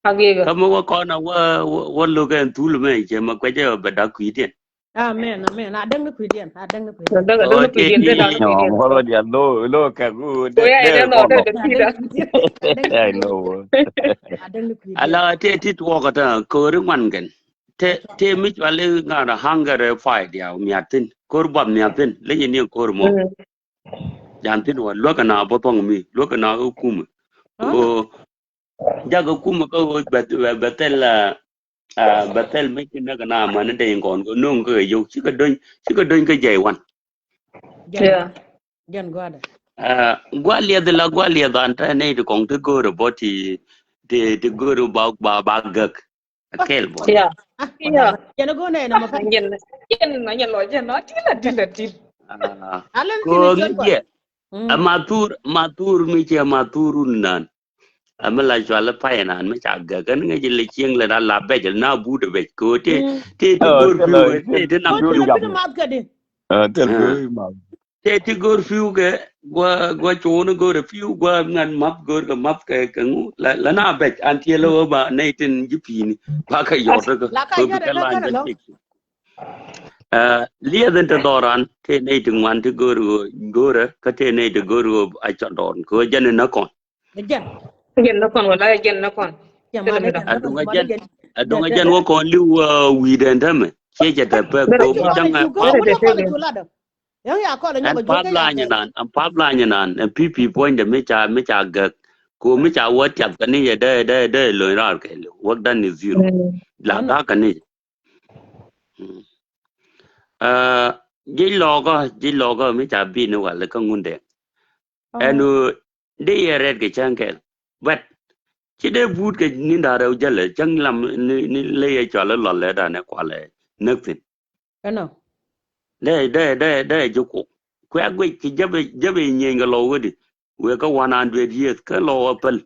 Hagiga. cái mua con nó wa lo cái thu lì mà che mà quay cho bà đã quý tiền Amen. Adang ni kuidian, adang ni kuidian. Daga pidien te daga No, pidien. I'm already a low good. So ya ida There, no Congo. daga Adang tida. ni kuidian. I know. Adang ni kuidian. ala te ti to ka ta ko ri man gan te mi wale nga na hunger fight ya mi atin kor bab mi atin le ni kor mo jan tin wa lo kana bo tong mi lo kana hukum o jaga kuma ko betel betel mi tin na kana man de ngon ko nung ko yo ci ka don ka jay wan Ya. Jan Gwada. Gwalia de la Gwalia danta ne to kong to go to boti de go to ba gak a kelbo. Yeah. Ah, Yeah. pada. Jana go na ma fa. Yen lo jen no til. Alan Ko sini chot boy. ngie matur mi che maturun nan. Amala jwala payanan me cha gagan nge le chieng le la be na bu de be ko te gor fiu te nang Ko fiu tila bina mat ka din. Tel ku ma. te gor fiu ke gwa chon gor fiu gwa ngan map gor ka map ke ngu la na be an tie lo ba nei tin jipini ba ka yor ko La ka ko bi ja ka da lan ka ba lo. tik lia den te doran te nei tin wan te gor ka te nei te gor a cha don ko jan na kon Jan. Jen no kon wala jen no kon. Ya ma na jan na adunga ma na jan jan. adunga jan wo kon liu wi den tame che che te pe Bere ko Ki bi ko ja. na chang ju ko Bere ko de na ko la tege. ju la do. Yang ya ko la nya an ko ju ka pabla ya ke. nyanan an pabla nyanan an pipi point de me cha gak ko me cha wat chap kan ye de lo rar ke lo wak dan ni zero la Ano. ga kan ni ji logo me cha bi no wala ka ngunde anu de ye red ke chang ke but chi de but ke ni da ro jale chang lam ni le ye cha la le da ne kwa le nak tin Ano. de ju ko kwa gwe ki jabe nyenga lo wadi we ka 100 years ka lo apel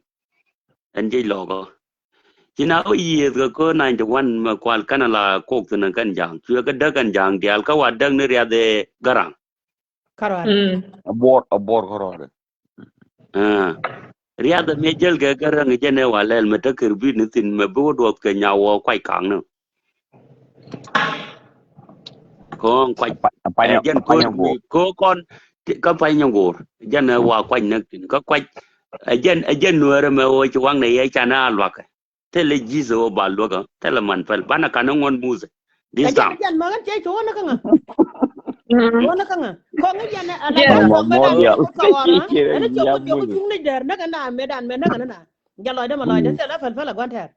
en je logo kina o years ko 91 ma kwal kana la kok tan kan jang chue ka da kan jang dial ka wa dang ne ya de garang Karwan. Abor korore. ah riya da me jel ga garang je ne wa lel me ta kir bi ni tin me bo do ka nya wo kwai kang no ko kwai jen ko Apanya bo. ko kon ka pai nyang gor jen wa kwai nak tin ka kwai ajen nuere me o chuang ne ye chana alwaka tele jizo o balwaka tele man pel bana kana ngon muze this time Jan ma gan che cho na ka nga. Wala ka nga. Ko nga jan ala Yeah. jan Mama ko medan modia. ko ka wara. Kira Ana che ya ko che ko muzi. chung ni der na ka na medan me na ka na. Ja loy da ma loy da se la fal fal gwan ter.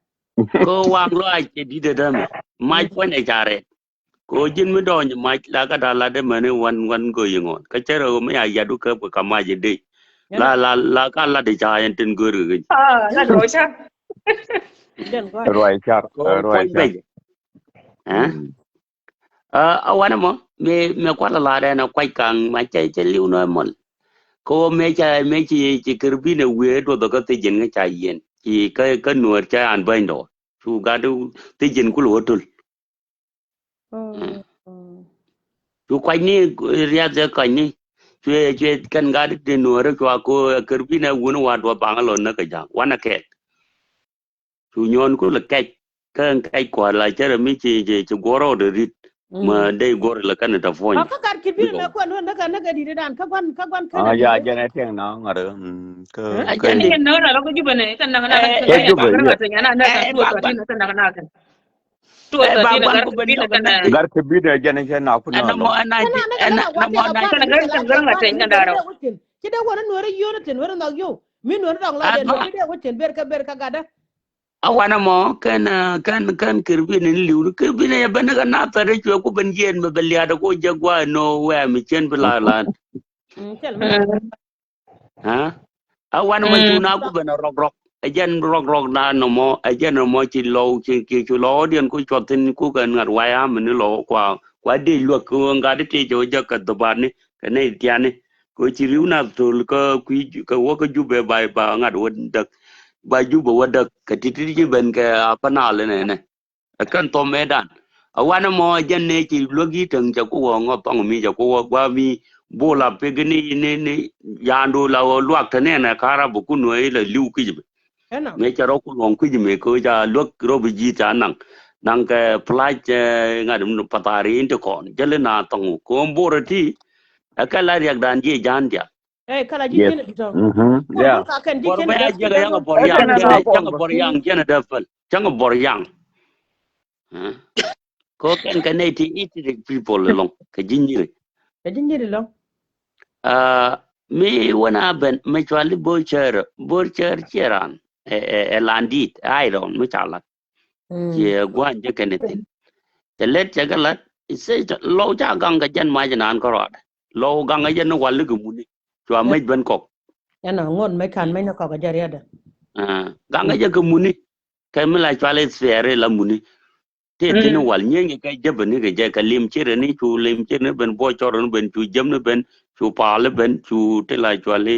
ko wang lo ai che di de dame mai ko ne jare ko jin mi do mai la ka da la de mane wan go yingon ka chero me ya du ka ka ma je de la ka la de ja en tin go ru Ah, la rồi sao? Jan ko. Ruai char. ko Ruai pon char. be eh awana mo me kwa la de na kwai kang ma che liu no mo ko me chi kirbine we do do ka tijin nga cha yen chi ka nuor cha an baindo chu ga du tijin ku lo tul chu kwai ni ria ze ka ni chue kan ga de nuor kwa ko kirbine wun wa do bang lo na ka ja wana ke chu nyon ku le kan kai kwa la cha mi chi goro de rit ma dei goro la kan ta fon Ka kar ki bi me ko no na ka di dan ka gwan kana di. Ya jana tiang na ngare. Eh? Ke Ani ajande yang nora lo kuju bane kan na kan kan eh ya ba juga kan ya. ngata nyana na kan tu ta ba tin kan na kan tu ta ba tin gwan gar ko ben bin to kan kan Gar ke bi da jana jana ku na ana mo lo. ana Kana na ka ana na na wate mo ka na kwan kan ni gar se la kan ka gar kwan ngata ni kan ber daro de wutin. Ki da wona no re yo na tin wona no yo. Min wona dong la de no asma bi de wutin ber ka gada. awana mo kan kirbi ni liu kirbi ne ben ga na tare chwe ko ben yen me belia da ko jagwa no we mi chen bila lan Tel me na. ha awana mo chuna ku ben rok ajen rok na no mo ajen no mo chi lo chi lo dien ku chotin ku kan ngar wa ya mi lo kwa de lu ko nga de te jo ja ka do ba ni ka ne tiani ko chi riu na tul ko ku wo ko ju be bai ba ngat wo ba juba wadak ka titiri ben ka apana le ne kan to medan awana mo janne ci logi tan ja ko ngo pang mi ja ko gwa mi bola pe gni ni yandu la luak ta ne na kara bu ku no ile liu ki jibe Eno. me cha ro ku long ku jibe ko ja lok ro bi ji ta nang ka plaj ngadum no patari inte kon jale na tong ko mborati akala riak dan ji jan dia Eh kala ji Yes. jene bito. Pur Yeah. pur ka kan ji bor jene ba da ki jaga da yang go. bor yang kan de no jang bor yang jena da fal jang bor yang ko ken ka ne ti iti the people long ka jinni Da jin jere lo. mi wana ben me chwali bocher cheran landit iron mi chala che gwan je kenetin te let che galat se lo cha gang ga jan ma janan ko rod lo gang ga jan wal gu muni chua mấy bên cọc ya na ngon mai kan mai na ko ga jariya da ganga ja ka muni kai mala chua le sfere la muni te tin wal nye cái jab ni ga ja ka lim chere ni chu lim chere ben bo chor ben chu jam ne ben chu pa le ben chu te la chua le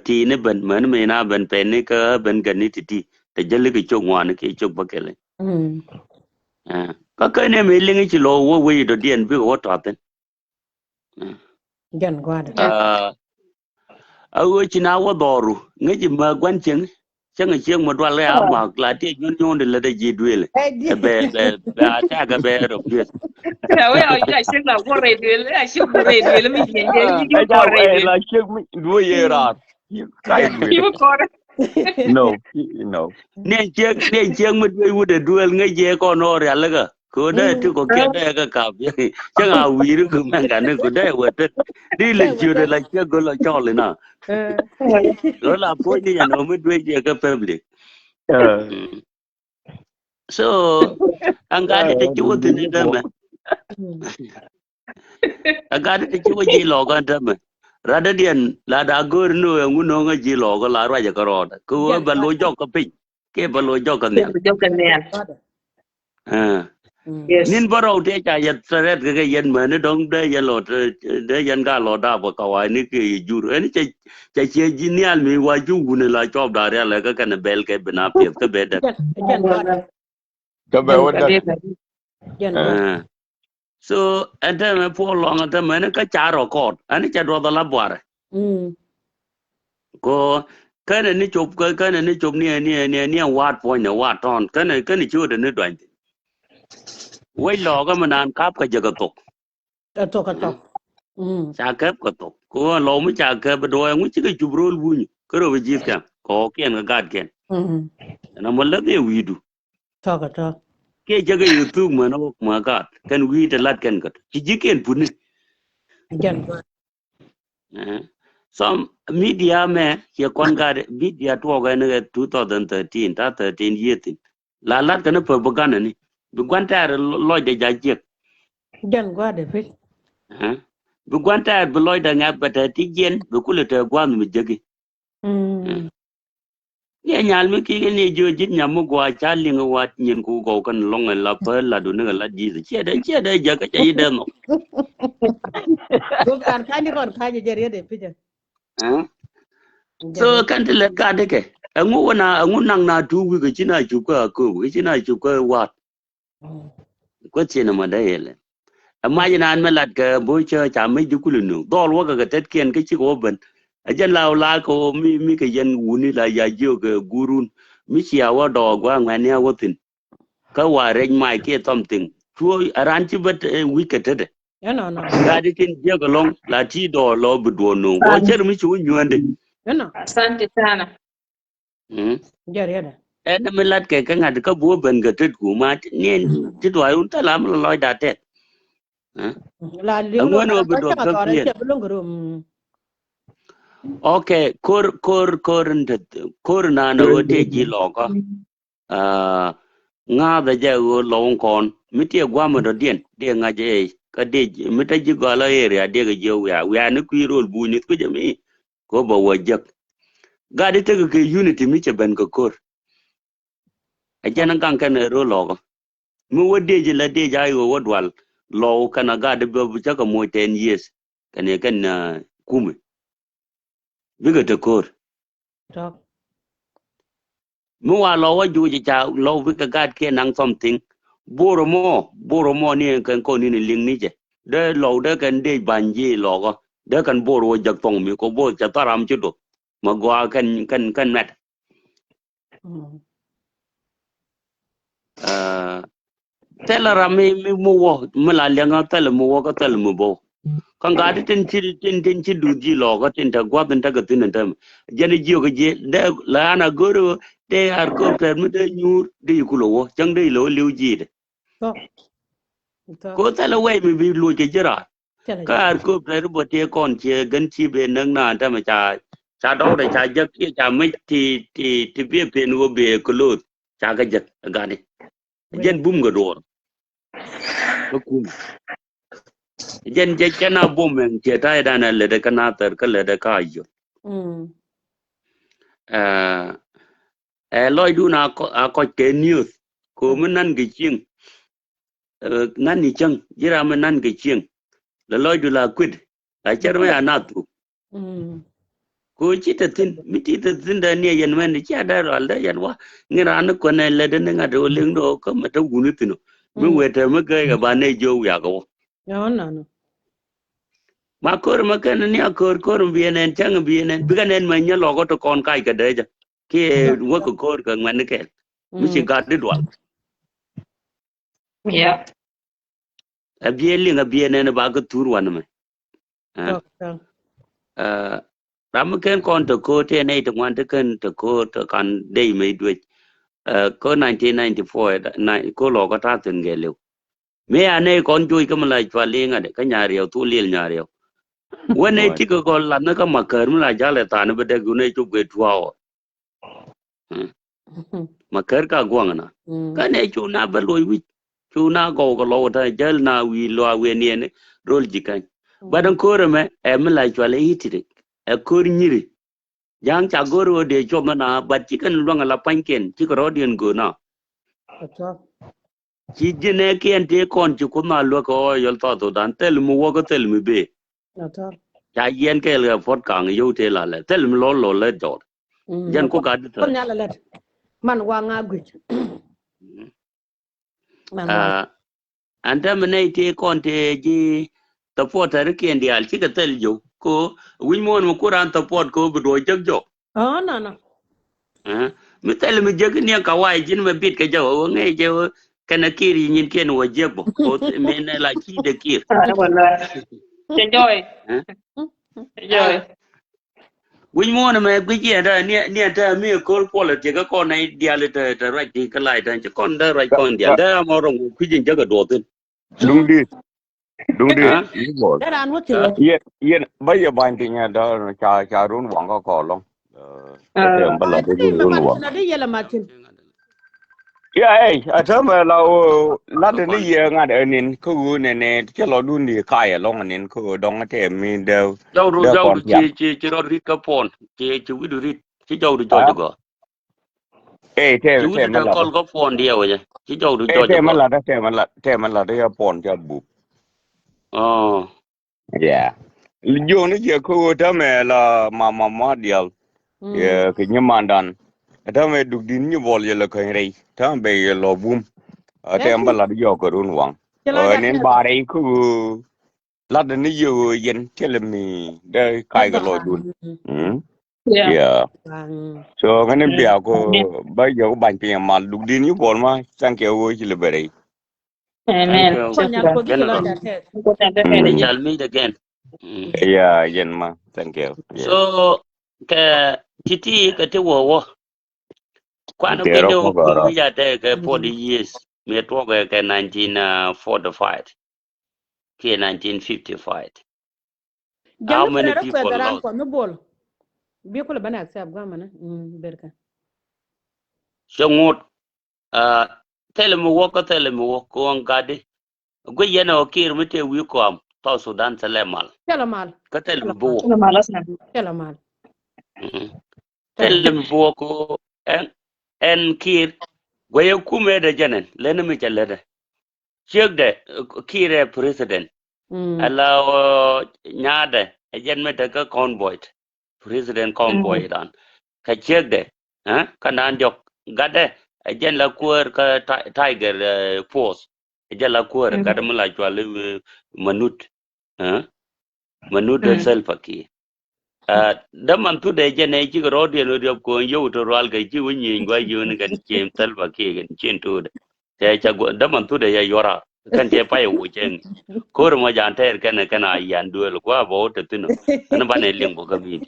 ti ne ben man me na ben pen ni ka ben gan ni ti te jale ke chok wan ke chok ba ke le ka kai ne me lingi chi lo wo we do dien bi wo ta ten gan gwa da ở trên áo có đòn ngay chỉ mà quan trọng chắc ngày chiang một đoạn lẽ mà là tiếc nhon nhon để là để gì đuôiเลยbé cha cái bé rồi biết Rồi ai xem là có rệt đuôi là xem rệt đuôi là mình nhìn thấy như có rệt đuôi là chiếc đuôi gì rồi cái đuôi như có no nên chiếc một đuôi ngay dễ con nó ra là cái cô đây tôi có kia đây cái cặp chắc là quý được cũng mang cả nên cô đây vậy đi lên chiều đây là chiếc cô là cho lên nào đó là phối như nó mới đuôi dễ cái family so ang gadi te chuo tin da me ang gadi te chuo ji lo ga da me rada dien la da gor no nguno nga ji lo ga la ra ja ka ro da ko ba lo jo ka pin ke ba lo jo ka ne nin baro te cha ya seret ga yen me ne dong de ya lo de yan ga lo da ba ka wa ni ke jur en cha che ji ni al mi wa ju gu ne la job da ya la ka kan bel ke bina pe ka be da cái bé vẫn gan so ente me po long ente me ne ka cha ro ko ani cha ro da la bware ko kana ni chop kana ni chop ni wat po ne wat ton kana chu de ne dwan wai lo ga manan kap ka jaga tok to ka to cha kap ka tok ko lo mu cha ka ba do ngu chi ka chubro bu ni ko ro ji ka ko ken ga gad ken na mo la de wi du to ka to ke jaga youtube ma no ma gad kan wi de lat ken ka ji ken pun gan some media me ye kon ga media to ga ne 2013 ta 13 yetin la lat kan pa ba gan ni bu gwanta lo de ja jek gan gwa de fi bu gwanta bu lo da nga ba ta ti gen bu kula ta gwa mi jegi ye nyal mi ki ni jo jit nyam gwa cha ling wa nyin ku go kan long la pa la du ne la ji che de ja ka chai de no ko kan ka ni kon ka je jariya de fi so kan te le ga de ke ngu nang na tu wi ke china chu ka ko ke china chu ka wa ko chena ma da ele amma yana an malat ka bo cha cha mai du kulu no dol wa ka tet ken ke chi ko ben ajan law la ko mi ke yen wuni la ya jo ke gurun mi chi awa do gwa ngane awo tin ka wa re mai ke tom tin tu aran chi bet wi ke te no ga de tin je ko long la ti do lo bu do no wo cher mi chu nyuande no asante sana jariya da en malat ke ka ngad ka bo ben ga tet ku ma nen ti do ayun ta lam lo da tet la ling lo ngwan wo do ka pien che bulung rum okay kor na no te ji lo ko nga da je go long kon mi te gwa mo do dien de nga je ka de mi ta ji go la area de ga je wa ni ku rol bu ni ku je mi ko bo wa jak ga de te ke unity mi che ben ko kor a je na kan kan ro lo ko mu wo de je la de ja yo wo dwal lo kana ga de bu cha ko mo 10 years kan kume biga te kor to mu wa lo wa ju ji cha lo biga ga ke nang something boro mo ni kan ko ni ling ni je de lo de kan de ban ji lo ko de kan boro jak tong mi ko bo cha taram chu do ma gwa kan met tela mi mu wo mu la lenga tela mu wo ko tela mu bo kan ga de tin chi du ji lo ko tin ta gwa tin ta ga tin ta je ni ji ko je de la na goro de ar ko ter mu de nyur de ku lo wo chang de lo liu ji de to ko tela we mi bi lu ke jira ka ar ko ter bo te kon che gan chi be nang na ta ma cha do de cha je ki cha mi ti be pe no be ko lo cha ga je ga ni jen bum ga do ko kum jen je kana bomen je ta da na le de kana tar ka le de ka yo loy du na ko ke news ko mun nan ge ching nan ni chang jira mun nan ge ching le loy du la quid la cher me anatu ko chi ta tin mi ti ta tin da ne yen men chi da ral da yan wa ngi ran ko ne le de nga do leng do ko ma ta gunu tino mi wete ma ga ba ne jo ya ko no ma kor ma kan ni akor bienen chang bienen biganen ma nya logo to kon kai ka de ja ke wo ko kor ka man ke mi chi ga de dwal Yeah. a bieli nga bienen ba ko tur wan me okay ram ken kon to ko te nei to wan te kan to ko to kan dei me dwe ko 1994 ko logo ta tin ge le me ane kon jui ka mala chwa le nga de ka nya riyo tu lil nya riyo wene ti ko la na ka makar mala jale ta ne bede gune chu ge tuao makar ka gwang na ka ne chu na ba loy wi chu na go ko lo ta jel na wi lo we ne ne rol jikan badan kore me e mala chwale hitire e kor nyiri jang cha goro de cho mana ba ti kan lo ngala panken ti ko rodien go na ti jine kien te kon chu ko na lo ko yol ta to dan tel mu wo ko tel mu be cha yen ke le fot kang yo te la le tel mu lo le dot jan ko ga de kon yalla let man wa nga guj anta mene te kon te ji ta pota re kien dial ti ka tel yo ko wi mon mo kuran ta pot ko bu do jag jo no mi tel mi jag ni ka wai jin me bit ka jo nge je kana kiri nyin ken wo jebo ko me ne la ki de kir Enjoy. Enjoy. wi mon me gwi je da ni ta mi ko politic ka ko nei dial ta right ti ka lai ta kon da right kon dial da mo rong ku jin jag do tin Dung đi ý bộ that an what you yên bây giờ bạn thì nhà đó cha run quảng có long có thể ông là cái me run man quảng na de yalla matin à thế mà là lát nữa giờ ngay đây nên cứ nè cái lo đun đi khai long nên cứ đông cái mình đều đều còn tiền ci ro rit ka pon ci wi du rit ci jaw du à jojo go ci wi thế mà du là kol ko pon dia je ci jaw du jojo thế mà go là thế mà là cái pon cho bụp oh yeah vô nó giờ cứ thế mà là mà điều cái như mà đàn thế mà được din như vol giờ là cái này thế mà bây giờ lo boom thế mà là điều cái run quảng nên bà đây cứ lát nữa giờ yên thế là mình đây cái lo đun Yeah. yeah so cái này bây giờ có bạn tiền mà được din như vol mà sang kiểu chỉ là vậy đấy thank Amen. you kon yalla ko gi la general that shall meet again yeah yên mà thank you so ka titi ka te wo kwano thế kende rồi có o gọi kun rồi wi ya te ka 40 years me to ga 1945 ke 1955 how jang many fere ko people daran lost ko no bol bi ko bana accept ga mana berka so ngot tele mo woko ko on gade go yena o kir mite wi ko am to Sudan telemal tela mal ka tele mo bo Ano malas na. tela mal tele mo bo ko en kir go ye kume de janen lene mi chalede chek de kire president ala nyaade e jen mete ka convoy president convoy ran ka chek de kanan jok gade e jen la kuer ka tiger force e jen la kuer gade mala chwale manut manut self ki da man tu de jen e chi rodie no diop ko yo to ral ga chi woni ngwa yo ni kan chem self ki gan chen tu de cha da man tu de ya yora kan je pa yo chen ko mo jan ter kana yan duel kwa bo te tino ana bane ling bo gabi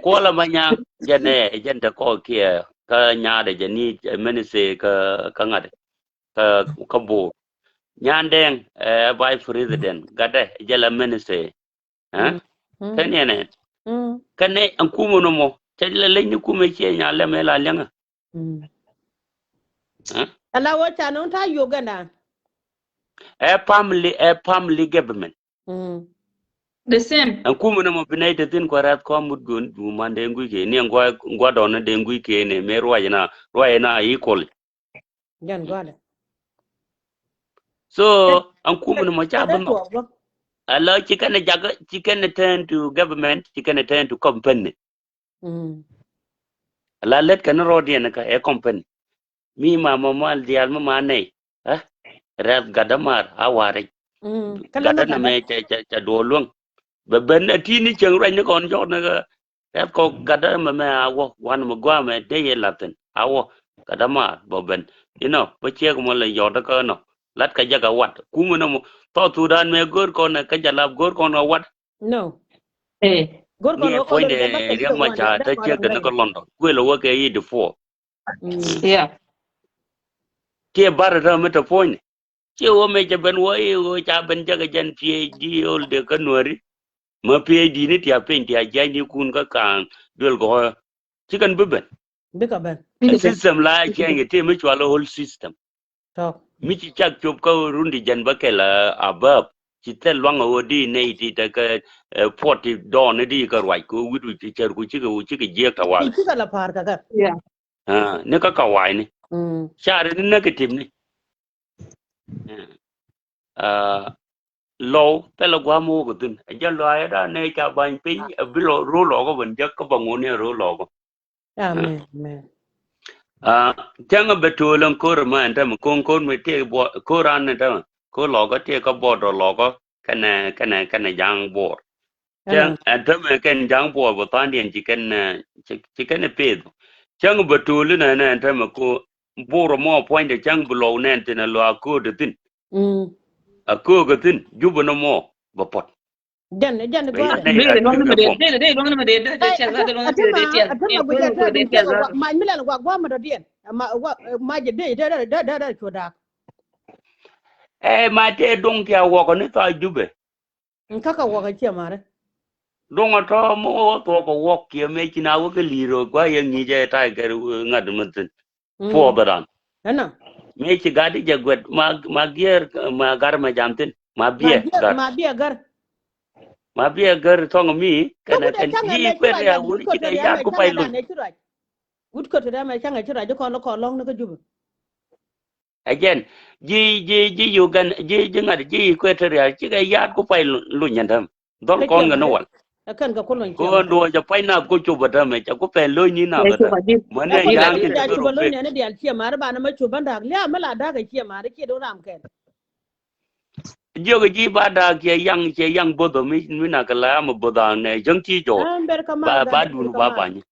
ko la manya jane jenta ko kia ka nya de jani menise ka ngade ka bo nyandeng vice president gade jala menise kanene kane an kumo no mo tella lenni kume che nya le mela lenga ala wo ta non ta yoga na a family government The same. an kuma na mabinai da tin kwarat ko mudgun du man da ngui ke ne ngwa don da ngui ke ne me ruwa na equal Jan gwada. so an kuma na macha ban no Allah chicken turn to government chicken turn to company Allah let kan rodi na ka e company mi ma mal dial ma nei ha rat gadamar aware gada na me cha do luang ba ben tini cheng rai ne kon jo na rat ko gada ma me awo wan ma gwa me de ye latin awo gadamar bo ben ba che ko la yo da ka no lat ka jaga wat kuma na mo to tu dan me gor ko na ka jalab gor ko na wat No. Gor ni e point de ria ma cha ta che ka na ko londo ku lo wa ke yi de fo Yeah. ke bar da mata point che wo me ja ben wo cha ben jaga jan PhD ol de ka nori ma PhD ni tia pen tia ja ni kun ka kan dol go chikan beben Bika ben. system la change te mi chwa whole system Talk. mi chi chak chop ka rundi jan ba ke la abab chi tel wang o di nei ti ta ka 40 don di ka rwai ko widu chi cher ku chi ka je ka wal Iki kala par ka ka. Yeah. ne ka wai ni share ni negative ni low pela gwa mo ko tin ja lo ai da ne ka ban pin bi lo ro lo ko ben ja ko bango ne ro lo ko Amen. Amen. janga betulan ko ma anta mo kon me te bo ko ran ne ta ko lo ko te ko bo do lo ko kana jang bo jang anta me ken jang bo bo tan dien ji ken pe janga betulan na anta mo ko bo ro mo point de jang bulo ne tin lo ko de tin ko ko tin jubo no mo bo pot Jan gwada. They don't know they don't know they tell that they don't know they tell. Atama guja ta du ke ma milan gwa ma da dien. Ma je de choda. ma te dong tia wo ko ni ta jube Kaka wa ka ce mare. dong to mo to ko wo ke me kina wo ke liro gwa ye ni je ta ke ngad mutin po baran Ana. me ki gadi je gwet ma gier ma gar ma jamtin ma biye gar Ma biya gar. ma biye gar to mi kana Kuda kan changa ji me kwet chura ya ya wuri gutko ki to de ya ya me ko pai changa lu da ne chura. Gutko to da me changa chura ko lo no ka jubu. again ji yu gan ji ngad ji kwet ya ki ga ya ko pai lu nyandam don Ka kon ce ga no mare. wal Akan ka kullun ce ko mare. ndo ja pai na ko chu bata me cha ko pe lo ni na They bata took a deal. mane Ko da yang ki tin da ko ci ro balon fe ne da ce mare ba na ma cu banda ya mala da ka ce mare ke do ram kai. jogo ji bada ke yang bodo mi na kala mo boda ne jang ti jo An ber kamal ga ba da ber dun ba kamal. bani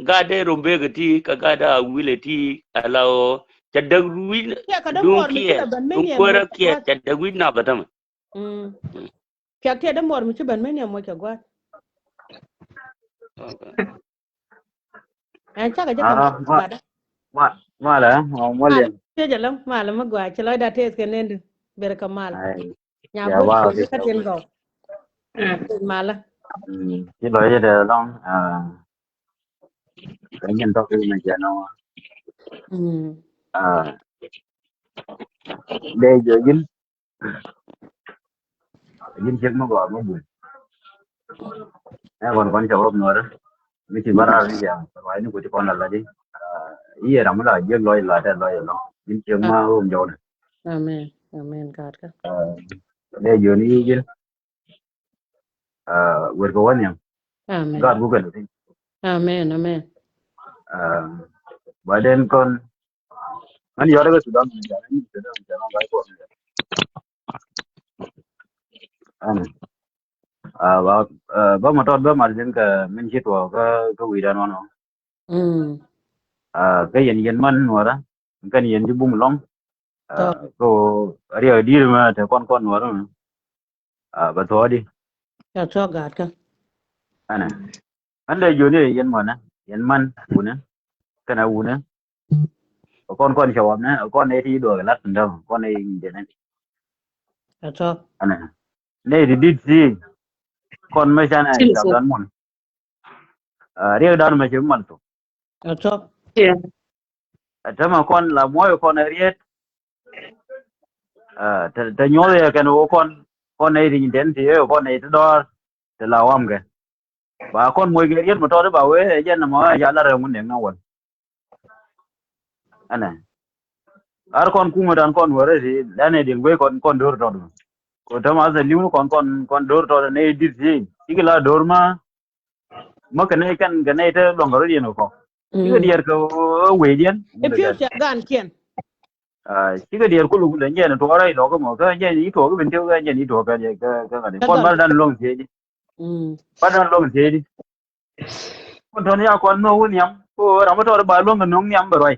ga de rombe ga ti ka ga da wile ti alao ta da wi Ya ka da dun mor mi ci ki da ban men un ne mo kwara ta ki gwa. ta da wi na badam Ka ke da mor mi ci ban men ne mo ta gwa. An cha ga je kamal ba da. ma là không Mal liền ce jalam mal ma gwa ci lo da te ke ne ber kamal. ai Nya giờ bo qua ko thì ka ten go. Mala. cái loại gì đó long cái nhân tộc mình giờ nó đây giờ dính chiếc nó gọi nó buồn còn con cháu nữa đó mình chỉ bảo là giờ phải nó của con là gì ý là nó là dương loài nó dính chiếc mà hôm giờ này Amen. Amen God ka. đây giờ ní dính vượt qua nhau Amen. God cũng cần Amen. Amen. và đến con anh giờ đó cái Sudan mình giờ nó cái của anh ba mà tròn ba mà riêng cái mình chỉ có cái vị đó nó cái dân mình nữa đó cái dân chỉ bung lông có ở đi mà thì con nữa đó bà thôi đi Ya cho God ka. anh đây giờ này dân mình u nè cái nào u nè con cháu nè con này thì đuổi lát đâu con này vậy này Ya cho. anh này đây thì đi gì con mấy cha này chào đón mình riêng đón mà chứ mình tụ Ya cho. Yeah. thế mà con là mỗi con này riêng te nyole kan o kon nei rin den ti o kon nei do te la wam ke ba kon moy ge yen mo to ba we jen mo ya la re mun ne na won ana ar kon ku mo dan kon wore di dane din we kon dor to do ko ta ma za limu kon dor to ne di ji igla dor ma kan ne kan ga ne te long ro di no ko iga dier ko we dien If you say gan kien. iga dier ko lu le nyen to rai lo ko mo ka nyen ni to ko bin te ga nyen ni to ka ga ne kon ba dan long je di ba dan long je di kon to ne ya kon no won yam ko ra mo to ba long no yam ba roi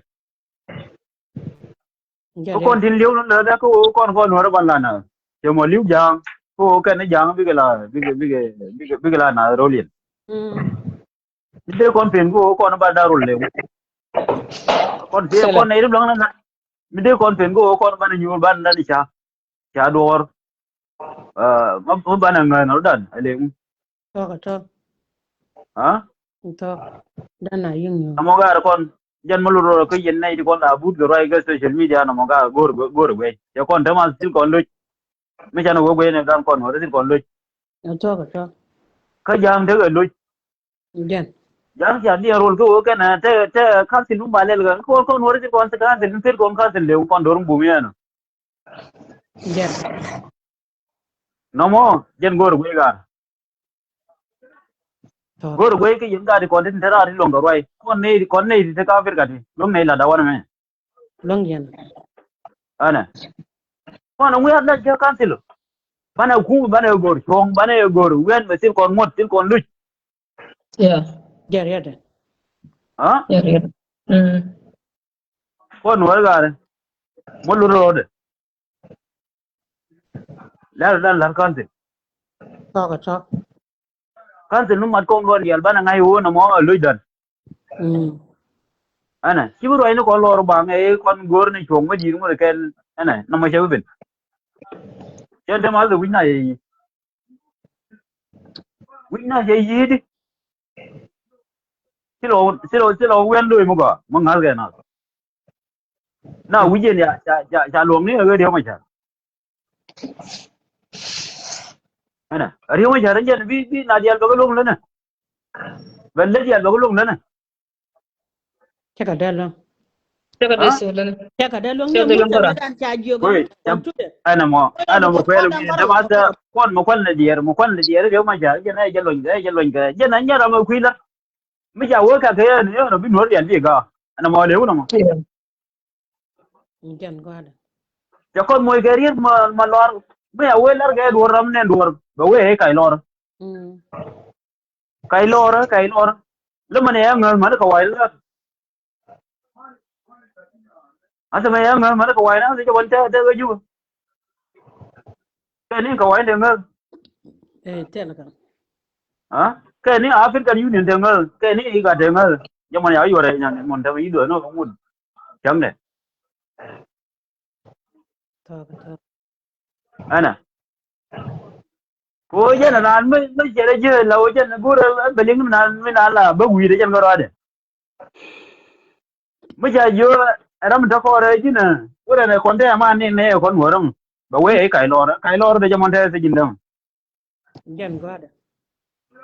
ko kon tin liu no da ko kon no ba la na je mo liu jang ko ka ne jang bi ga la na ro lien de kon pen ko kon ba da ro le kon se kon nei long na mi de kon pen ko kon ba ni nyul ban na ni cha dor ma ba na ngai no dan ale To. ha To. Dan na yung. mo ga kon jan malu ro ko yen nei di kon da but go rai ga social media na mo ga gor we ya kon da ma sil kon lu mi cha no go we ne dan kon ho sil kon lu To. ka jam de ga lu Gen. jam cha ni rol ko ka na te ka sil ba le ga ko kon ho sil kon sa ka sil kon ka sil le kon dor bu mi na Gen. no mo jen gor we ga To. gor we ke yin ga di kon tin tera ri long go rai kon nei di ka fir ga di long nei la da wan me Long gen. ana kon we na ja kan sil bana ku bana gor chong bana gor wen me sil kon mot sil kon lu Yeah. Ger. ha Yeah. kon wa ga mo lu ro de la kan sil To. kan sil nu mat kon gor yal bana ngai wo na mo lu dan ana kibru ai no kon lor ba ngai kon gor ni chong ma ji mo ken ana na ma che bin chen de ma lu wina je yi di silo wen lui mo ga mo ngal ga na wije ni cha luong ni ga dio ma cha ana rio ma cha ran jen bi na dial ba luong le na wen le dial ba luong le na Chaka dalo. Chaka ha desu lana. Chaka dalo Chaka ngi de mu longora. dan cha jio ga koi on tude. ana mo ko le de ma ta kon mo kon le dier dio ma cha je na je loñ ga je na nya ra ma khui la mi cha wo ka ke ni no bi no dial bi ga ana mo le na mo Yeah. Gen gwada. ja kon mo ga rir ma lor mi ya we lar ga do ram ne do ba we kai lor le ma ne ngal ma ka wai la asa ma ya ngal ma ka wai na se bon ta ga ju ke ni ka wai de ngal Tela. ha ke ni African Union de ngal ke ni ga de ngal ya ma ya yo re nya mon ta mi do no ko mun cham ne To. ana ko je na nan mi je la o je na gura be ling na la ba wi de jan ga ra de mi ja yo ram ta ko re ji na ura ne kon te ma ni ne kon wo ram ba we kai lor de jamon te se jindam Gen gwada.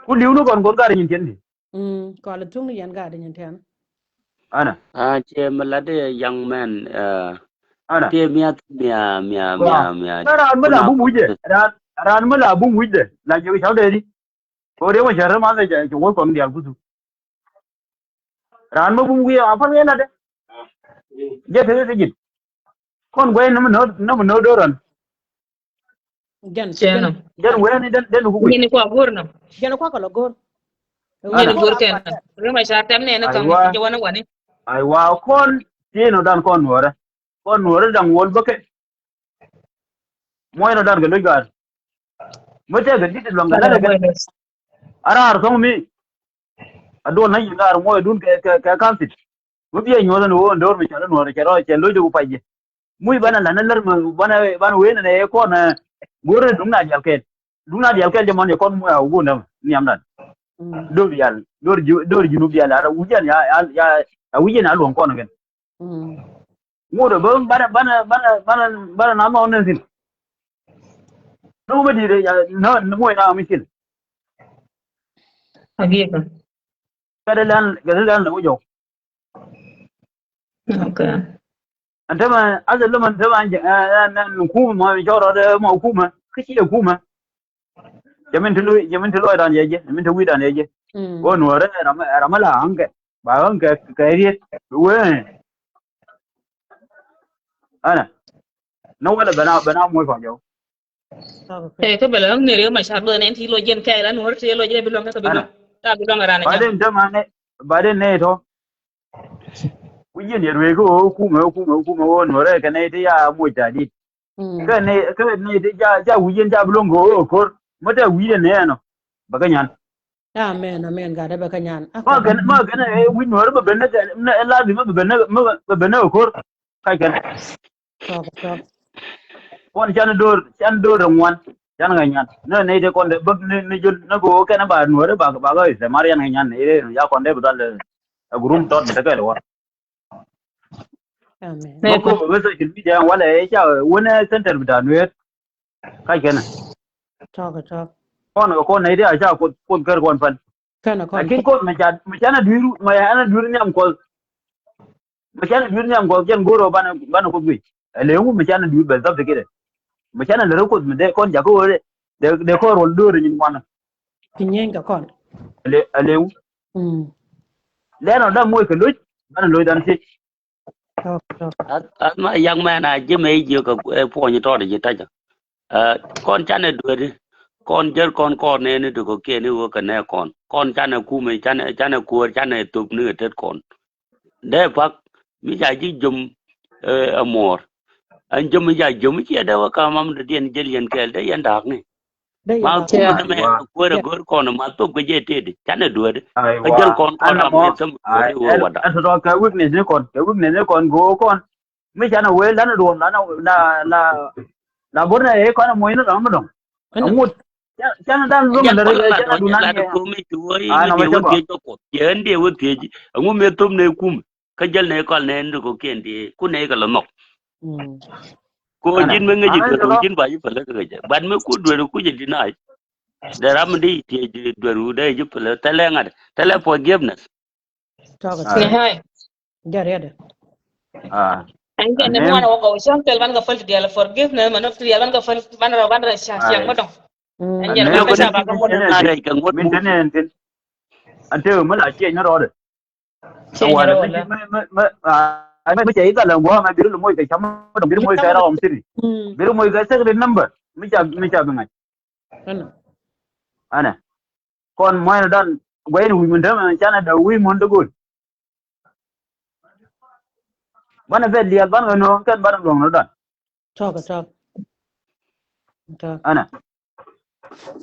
ku liu no kon ga rin tin di Ko la tung yan ga da nyen ana che malade young man ana te mia ran mala bu muje ran mala bu muje la je chao de di ko de ma jar ma de je wo kon dial ku su ran ma bu muje a fa la de je te se jit kon gwe no do ran Gen. Chena. jan we ni den ku gwe Ngini kwa gurna. Gen ko ko la gor. Ngini gur ken. Rima sha temne na kan aiwa je wana wani. aiwa kon ti no dan kon wora dan wol bake moy no dan ga lo gar mo te ga dit lo ngala Ala ga boy des. ara song mi ado na yingar mo dun ke kansit mu biye nyola no ndor mi chala no ke ro che lo ju paje muy bana la nalar bana we na e ko na gore dum na jal ke je mon kon mu ya ugu na ni am dan do bial dor ju no bial ara wujan ya wujen na lo kon gen Ngô được bơm bana nama onen sin. Nobody no ngô na mi sin. Hagiga. Kadalan la wujo. Okay. Antama azal man tama an kuma ma joro da ma kuma kici da kuma. Jamin tulu dan yeje, jamin tulu dan yeje. Ko nuore ramala ange. Ba ange kayri. We ana. No wala bana mo fa jo. Cái bela ang nere ma sha bela nen ti lo jen kai la no re lo je bilong ka bilong. Ta bilong ara na jam. Baden ne to. Kuyin ne re ko kuma nuore ka ne ya mo jadi. Ka ne ja wuyin ja bulon go ko mata wuyin ne no. Baganyan. Amen ga da baka nyan. Ma gana win nuore ba benna na lazim ba benna ko kai kan. Kon chan dor wan chan ganyan no ne de kon de bag ne jul na go kana ba nuore ba ga se marian ganyan ne ya kon de budal gurum tot de ka wa Amen. ko ba so jil bi wala ya cha wona center da nuore kai kana kon ne de a cha ko gar kon fan kin ko ma cha na duru nyam ko ma cha na duru nyam ko ken goro bana ko gui le ngu ma cha na duru ba zab de kide machana le roko de kon jako de ko rol do ni wana Pinyen ka kon. Ale le no da moy ke lu ban lo dan ti ma yang ma na je me je ko po ni to de je ta ja kon cha ne du de kon jer kon ne ni du ko ke ni wo ka ne kon cha ne ku me cha ne ku cha ne tu ni te kon de pak mi ja ji jum amor anh chum ya chum chi da wa ka mam de dien jel yen kel de yan dak ni ma ku na me ko re gor ko na ma to ko je te de chane du de ka jel kon am ne sam ko de wa da an to ka weakness ne kon go kon mi chana we la na do na borna e kon mo ino ram dong amut chana dan lu ma de chana du nan ko mi tu wo yi de wo te ko yen de wo te ji ngu me tum ne kum ka jel ne ko ne ndu ko ken de ku ne ka lo nok ko jin me ngi ko jin ba yi pala ka ja ban me ku do ku je dinai da ram di te do da ji pala tele ngad tele forgiveness Hai. Jare Anh cái này mua nó có xong tel ban ka fal dia la forgiveness man of dia ban ka fal ban ra sha yang ma dong. Anh giờ ko ka sha ba ka mo na dai ka ngot min tenen tin ante mo la che no ro de me che ita la ngwa ma biru mo ke chama do biru mo ke ra om siri biru mo ke se number mi cha bangai ana kon mo na dan gwen wi mun da chana da wi mon do gol bana ve lial ban no kan ban long no dan ana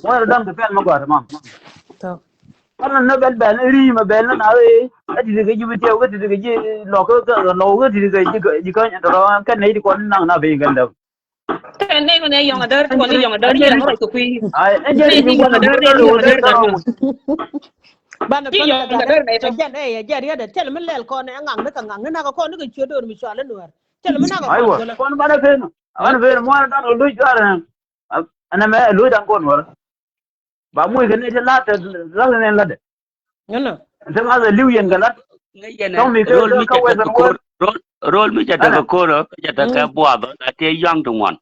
mo na dan ke pen mo gwa ma ana na bel bel ri ma bel na we ati de ge bi te ko ti de ge lo ko ti de ge ko ro kan nei ko nang na be gan da cái này con này yang ada con này yang ada dia nó ko kui ai en je ni yang ada dia Ban Ki yang ada này to jare da tel min lel kon ngang ka ngang na ka kon ga chodo mi swala nuar tel min na ka aiwa kon bana fe no ana fe mo na dan lu jara ana me lu dan kon wala ba mu ga ne ta la ne la de ta ma da liu yen ga la rol mi cha ta ko ro cha ta ka bua ba ta te yang tu ngon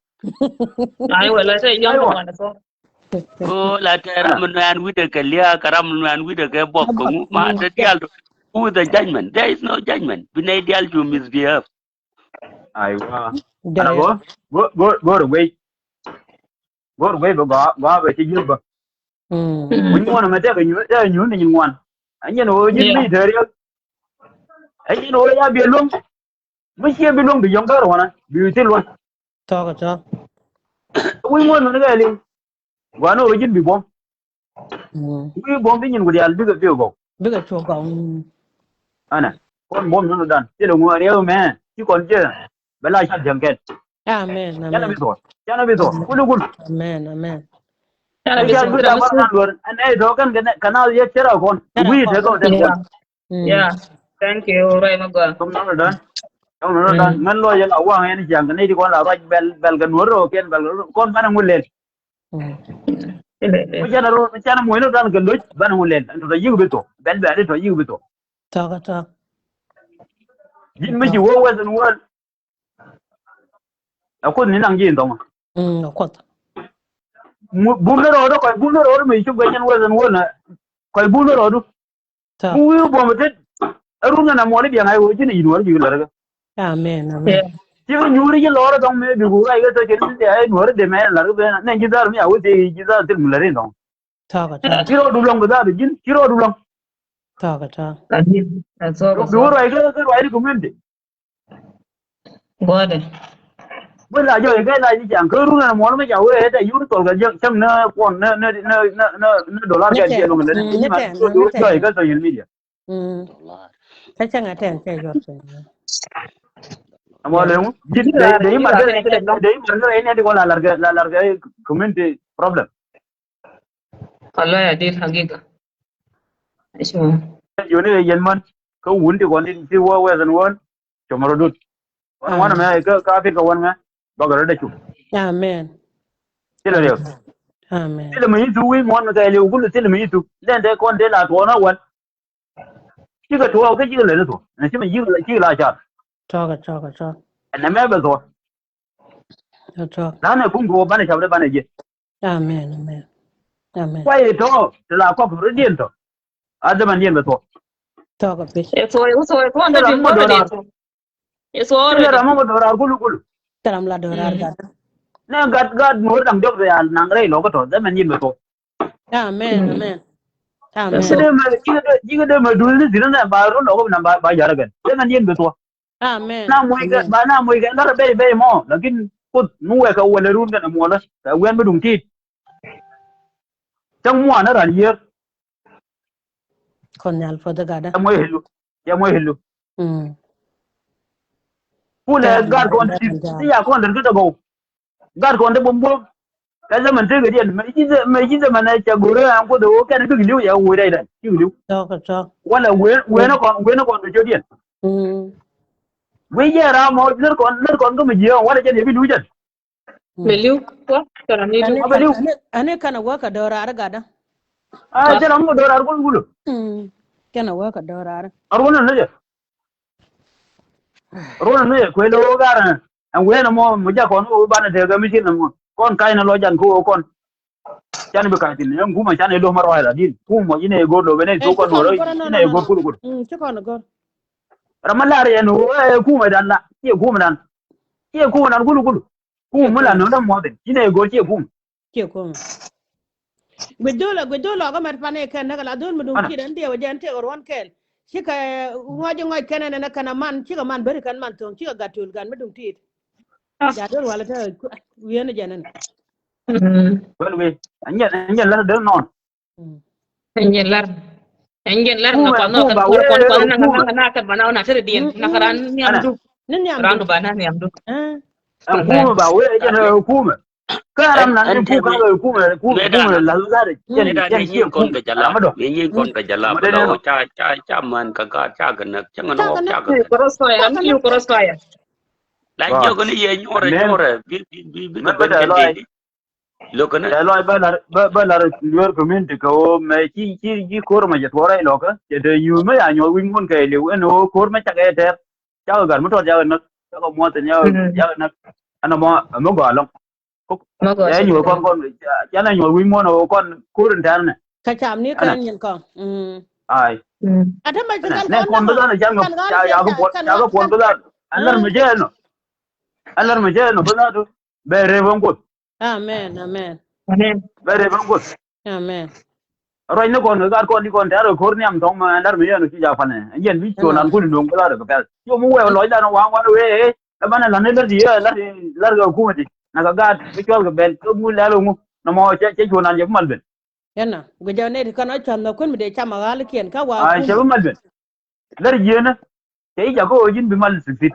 ai wala sai yang ko na so o la te ram nan wi de ka lia karam nan wi de ka bok ko ma ta dial who the judgment there is no judgment binai dial to misbehave aiwa ana go we ba ti yu ba mun mo na ma ta ga nyu ni ngwan anya no yin ni de ri anya no ya bi lum mi che bi lum bi yong ga ro na bi ti lo wi mo na ga li wa no yin bi bom bi bom bi nyin go dial bi ga bi go ana con bom nó đàn chứ đừng ngồi đeo mẹ chứ còn chưa bây lại chặt chẳng kẹt Amen chắc nó biết rồi cún Amen Sana bây giờ bây giờ bắt luôn anh ấy đó cái canal gì chết rồi con quý thế con Yeah, thank you. Right, my God. không nói rồi đó trong nó đang ngân lo cho lão quang ấy chẳng cái này thì con là rồi bel gần núi rồi kiên bel con bán nguồn lên bây giờ nó mới nó đang gần núi bán nguồn lên rồi yêu bị tổ bel bel rồi yêu bị tổ cho nhìn mấy chú quay dân quên ở con này đang gì đâu mà quật bún nó rồi đó coi bún nó rồi mình chụp cái nhân quay dân quên này coi bún nó rồi đó bún nó bỏ một chết ở lúc nào mua đi ngày rồi chứ này nuôi gì là amen chứ nuôi cái lò đó trong mấy bị gùi cái tôi chỉ để nuôi để mẹ là cái bên này chỉ ra mình áo thì chỉ ra thì mình lấy đâu chỉ rồi đủ lòng cái đó thì chỉ rồi đủ lòng cho đủ rồi cái rồi đi cũng mình đi bây giờ cái này thì chẳng cứ lúc nào mua nó mới giàu ấy tại yếu tố cái dân trong nó còn nó đổ la cái chuyện luôn đấy nhưng mà rồi cái social media cái chẳng là thèm chơi giọt mà lấy đấy mà cái này thì còn là cái community problem Allah ya hakika Ismu yo ne yen man ko wunti kon ti wo we zan won to maro dut wana me ka fi ka wona ba ga da chu amen tila le amen tila mi tu wi mon ga le ku tila mi tu den de kon de la to na wan ki ga to ka ji le to na shi mi ji la cha cho na me ba to na ne kun go ba ne cha ba ne ji amen quay to là có cái điện to ada man điện to cái biết eso ko anda di mo de eso cái là mà đồ ra gulu dalam la dorar gad nè gad nur dang job ya nang rei lo ko to da man điện to amen cái đó mà đuôi nó gì nó ba rồi nó có nằm ba giờ rồi da man điện to amen na mui cái đó là be mo lakin ko nuwe ka wala run da mo la ka wen ba dum ti trong mua nó là nhiều con nhal phật gada ya mo hello pula gar kon ti ya kon den to go gar kon de bom cái zaman te gadi mai ji zaman na ta gore an ko do kan bi liu ya wo dai da ki liu cho wala we no kon do jodian we ya ra mo ler kon ko mi ji wala je ne bi lu jan Meliu ko tara ni ane kana waka dorar gada jana mo dorar gulu kana waka dorar arwana ne ko lo garan an we no mo ja kon o bana te ga mi sin mo kon kai na lo jan ko kon jan be ka tin en kuma jan lo maro hala din kuma ine go do bene to kon ro ine go kulu ci kon go ramalare en kuma dan la ke kuma dan gulu kuma mula no dan mo den ine go ke kuma Gudula ga mar pane kan na la dun mudum ki dan dewa jan te orwan kel shika ngoy kan na kana man shika man bari kan man ton shika gatul gan mudum tit ya dol wala ta wiena janan well we anya la de non enjen lar na kon na kan bana na tere dien na karan nyamdu randu bana nyamdu kuma ba we jan kuma karam nan ku ka kuma la zare yin kon ga jala ba cha man ka cha ga na cha no cha ga cross fire la yo ko ni ye nyore bi ba da lo ko na lo ba la your community ko me chi kor ma jet wora lo ka de yu me ya nyo win kon ke le no kor ma cha ga te cha ga mo to ja na cha ko mo te nya na ana mo ga long ya nyo con ya na nyo win mo no con kurin ta ne ka cham ni kan yin ko ai ata ma ne con ba na jang ya ko pon ba anar me je no ba do be re bon ko amen be re bon ko amen rồi nó còn gar con đi con té rồi khốn nem thong mà anar me je no ki ja fa ne yen vi cho nan kun dong ba do ka yo mu we lo da no wa we la bana la ne la ga ku ma ti na ga bi chol ga ben ko mu la lo mu na mo che cho nan je mal ben yana gujo ne kan o chan no kun mi de chama gal kien ka wa ai che mal ben dar je na che ja ko jin bi mal sit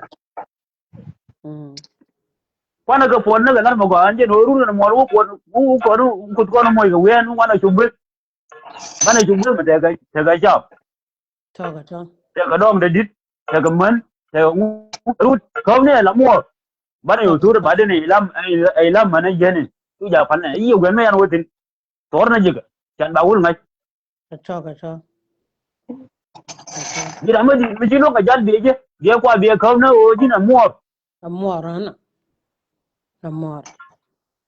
kwana ga pon na ga mo ga anje no ru na mo ru ko no mo ga wen wana chumbe bana chumbe ma te ga ja to te ga dom de dit te ga man te ga rút không này là mua bắt đầu tôi bắt đầu này làm mà này gì tôi giờ phần này yêu cái mấy anh nói tin tối nay gì cả chẳng bảo luôn ngay cái cho vì là mới chỉ nó cái giá gì chứ dia qua dia không nó chỉ là mua amor hả amor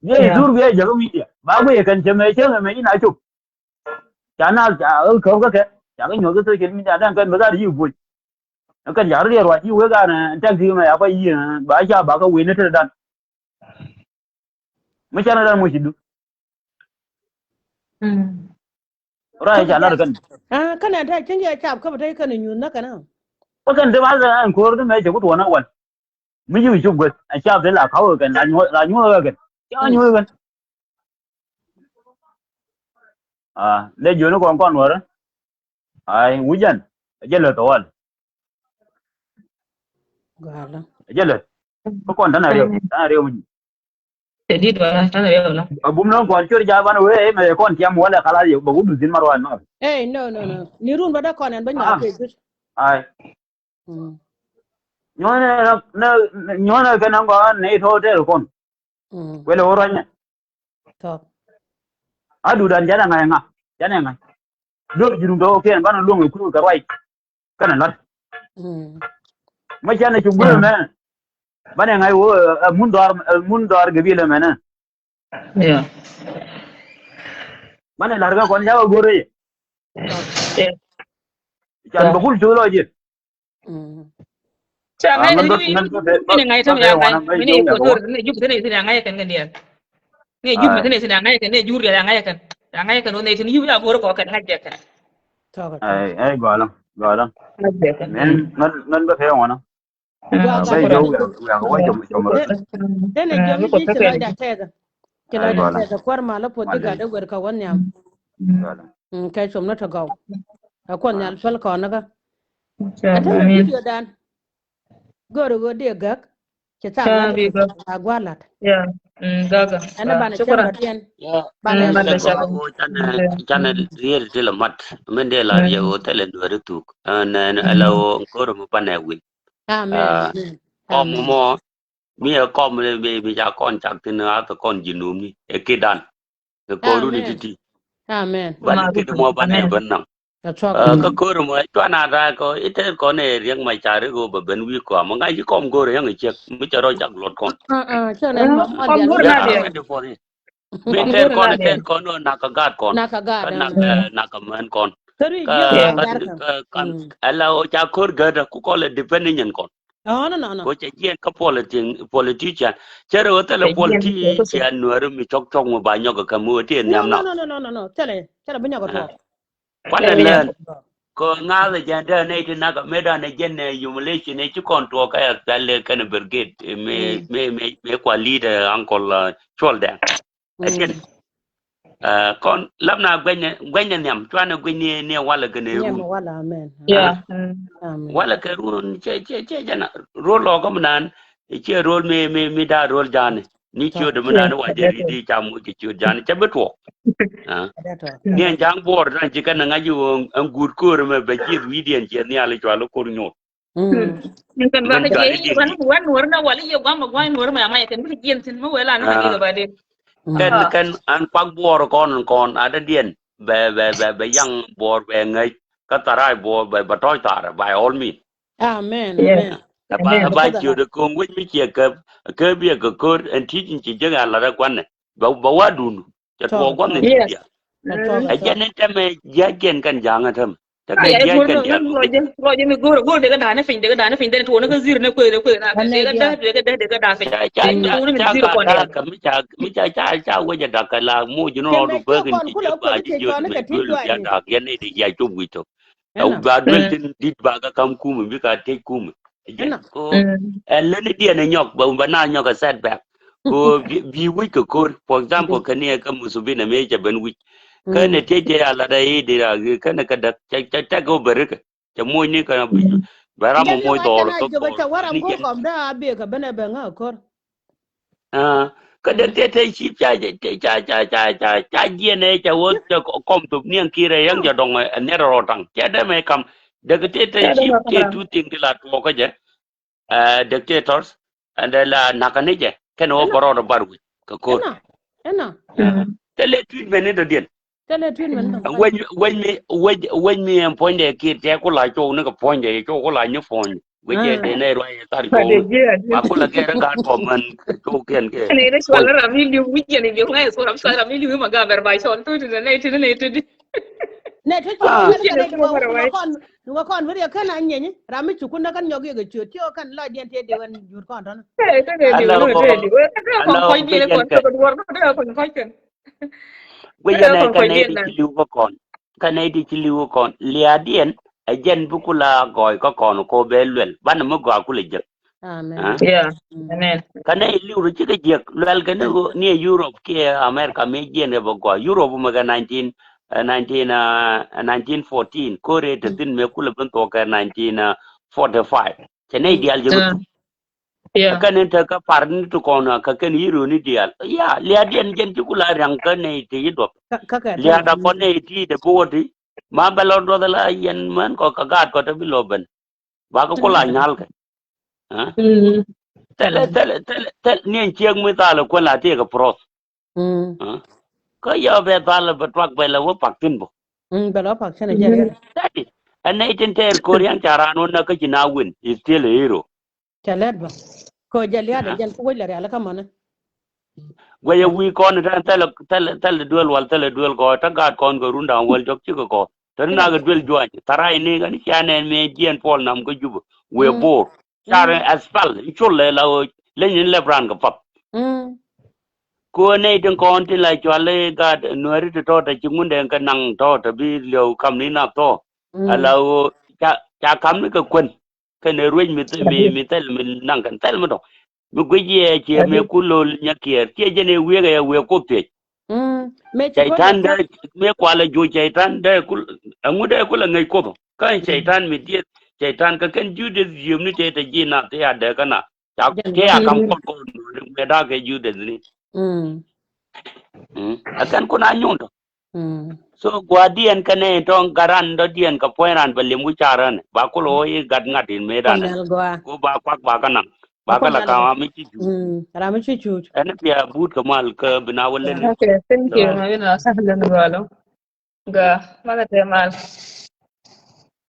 dia dur dia jago media ba cái cần chém mấy chứ mấy cái nào chụp chả nào chả không có cái chả cái nhớ cái tôi chuyện mình đang cần bây giờ đi vui nó cần giả đi rồi yêu cái này trang gì mà phải gì bà cha bà cái win nó đan mấy cha nó đang mua gì được rồi chả nó cần cái này thay chân giờ chạm cái đây cái này nhún nó cái nào có cần thế bao giờ anh cố đó mấy chỗ có tuần nào quên mấy gì chụp cái anh cha thế là khó gần là nhua gần cho nhua gần để dưới nó còn nữa đó ai ngũ dân dân là tổ anh dân là có còn thế này điều mình để đi đuổi thế này rồi nó bùm nó còn chưa ra ban huế mà con tiêm mua là khá nhiều bụng đủ tin mà rồi nó no ni run bada con anh bên nhà cái ai nhớ này cái nó có này thôi thế rồi con quên rồi rồi nhá thôi đủ đàn giá là ngày nước chỉ đúng đâu kia nó luôn người cứ cái vậy cái này nó mấy cha này chung bữa mà bạn này ngày muốn đòi cái gì mà nè bạn này là cái con cháu gửi rồi chẳng có cuốn chú rồi gì chẳng ngay cái ngày thôi là ngày cái này của tôi cái này giúp thế này thì là ngay cái điện này giúp thế này thì là ngay cái này giúp là ngay cái này thì giúp là vô có cái hai cái ai gọi lắm nên có thể không nó bây giờ là có chồng thế này giống như cái lời đặt thế rồi cái lời đặt thế rồi qua mà nó phụ được cả đâu cái quan niệm cái chồng nó thật gạo quan niệm phải còn nữa cái thế này video đan go đi gak cái sao là qua lạt gaga anh bạn chơi cái tiền bạn chana real tila mat mende la ya hotel en wadu tuk na alo ngoro mo panewin amen kom mo mi kom be ja kon chak tin a to kon jinum ni e kidan ko ru ni titi amen ban ke mo panai ban nam ka ko mo twana ra ko ite ko ne riang mai cha ru go ben wi ko mo ngai ji kom go re yang chek mi cha ro chak lot kon cho nên mà mình tên con nó nakagat con nakaman con kan alo cha khor gada ku ko le dependent con no ko che yen ka politician chero ta le politician nuar mi chok chok mo ba nyo ka mu ti nyam na no chale ba nyo ko to kwa le ko nga le janda ne ti na ka meda ne jen ne humiliation ne chi kon to ka ya le kan brigade me kwa leader uncle chol again con lắm nào quên nhầm cho anh quên nè qua là cái này amen qua là cái run che jana rol lo có mình che rol me da rol jan ni chưa được mình nó để đi chăm cái chưa jan che bất thuộc nghe giang bor ra chỉ cần ngay dù anh gud kur mà bây giờ video che nè lại cho nó kur nhot nhưng cần vào cái gì quan nuôi nó quản lý nhiều quá mà quan nuôi mà mày cần cái gì xin mới là nó phải đi rồi đi kan an pak bor kon ada dien be yang bor be ngai katarai bor be batoi tar by all means amen ba chiu de kong wit mi che ke bia ko en teaching chi jaga la kwan ba wadun cha to kwan ne dia a jen tem ya gen kan jang tham ta ke ya kan jang rồi mi go de cái đàn nó phình để thua nó cứ zir nó quê na để cái đàn phình mi cha we ja da ka la mu ju no du be kin chi ba ji ju ya da gen ne di ya chu wi to au ba dul tin dit ba ka kam ku mi ka te ku mi ko le ne dia ne nyok ba na nyok ka setback ko bi wi ko for example kan ne ka musubi na me ja ben wi cái này thế giờ là đây đi là cái này cái đặt chắc có bự cái cho mua như cái bà ra một mua to là tốt cái đấy thế ship cha gì này cha vợ cha com tụt niang kia này yang cho đồng anh này rồi thằng cha đấy mấy cầm để cái thế ship cái chú tiền thì là to cái gì dictators and la nakanije ken o boro do barwi ka ko ena tele treatment ne dien tele treatment no when me en point de kir te ko la cho ne ko point de cho ko la ni phone we je de ne ro ye tar But cho yeah, ba ko la ke ga ko man cho ken ke and it is point well Ramili weekend if you guys what I'm saying Ramili we magaber by Sean to the night to the night to the ne to chi ah wer weekend kana of de ba over wa kon wer ya kana nyenye rami chukunda kan yoge ge chyo tyo kan lo dien te de wan jur kon don Hey, ah no, really. Well, ala con coi we bien jen con ke to work no con coi ken. we jen Con ka coi ne bien di na. ci liu ko kon ka ne di ci liu kon lia dien a jen bu ku la goy ko kon ko be lwel ban mo go ku le je amen Yeah. Amen. kana liu ru ci ke je lwel ke ne ni Europe ke America me jen e bo go Europe mo ga 1914 ko re te tin me ku le ben to ka 1945 kene ideal je butu Yeah. ka ne ta ka parni to kona ka ken yiru ni dial ya lia dien jen ci ku la rang ka ne te yido ka ka te lia da ko ne ti de bodi ma belon do la yen man ko ka gat ko to biloben ba ko la nyal ka ha Mm. tel ni chieng mi ta lo ko la ti ka pros ha ko ya be ta la ba twak be la wo pak tin bo belo pak chene jeri that is and naitin ter korean charano na ka jina win is still a hero chalet ba ko jalia de ha jal ko le ala kamane gwe wi kon ta tel duel wal tel duel ko ta gat kon go runda wal jok chi ko tan na ga duel jwan tarai ni ga ni chane me jien pol nam ko jubo we bor chare aspal chulle la le ni le bran ga pap ko ne den kon ti la chwale ga nuari to ta chingunde ga nang to ta bi leo kam ni na to ala o cha kam ni ka kwen ka ne ruin mi tel mi nang kan tel mo do mi gwe ye che me kulo nya kier che je ne we ga we ko pe me chi ko la shaitan da ka me kwala jo shaitan da kul angu da kul ngai ko kan shaitan mi die shaitan ka kan jude yum ni te ji na te ya da kana ta ke ya kam ko ko me da ke jude ni akan kuna nyundo so gwa dien kane ton garan do dien ka poiran be limu charan ba ko lo yi gad ngatin me ko dana nyal gwa ko ba kwak ba kana ba ko kala nyal ka ba mi ci ju rami chu chu ana pia but kamal ka bina wallen Okay, thank you. so Maybe na sa halan walo. Ga, mala te mal.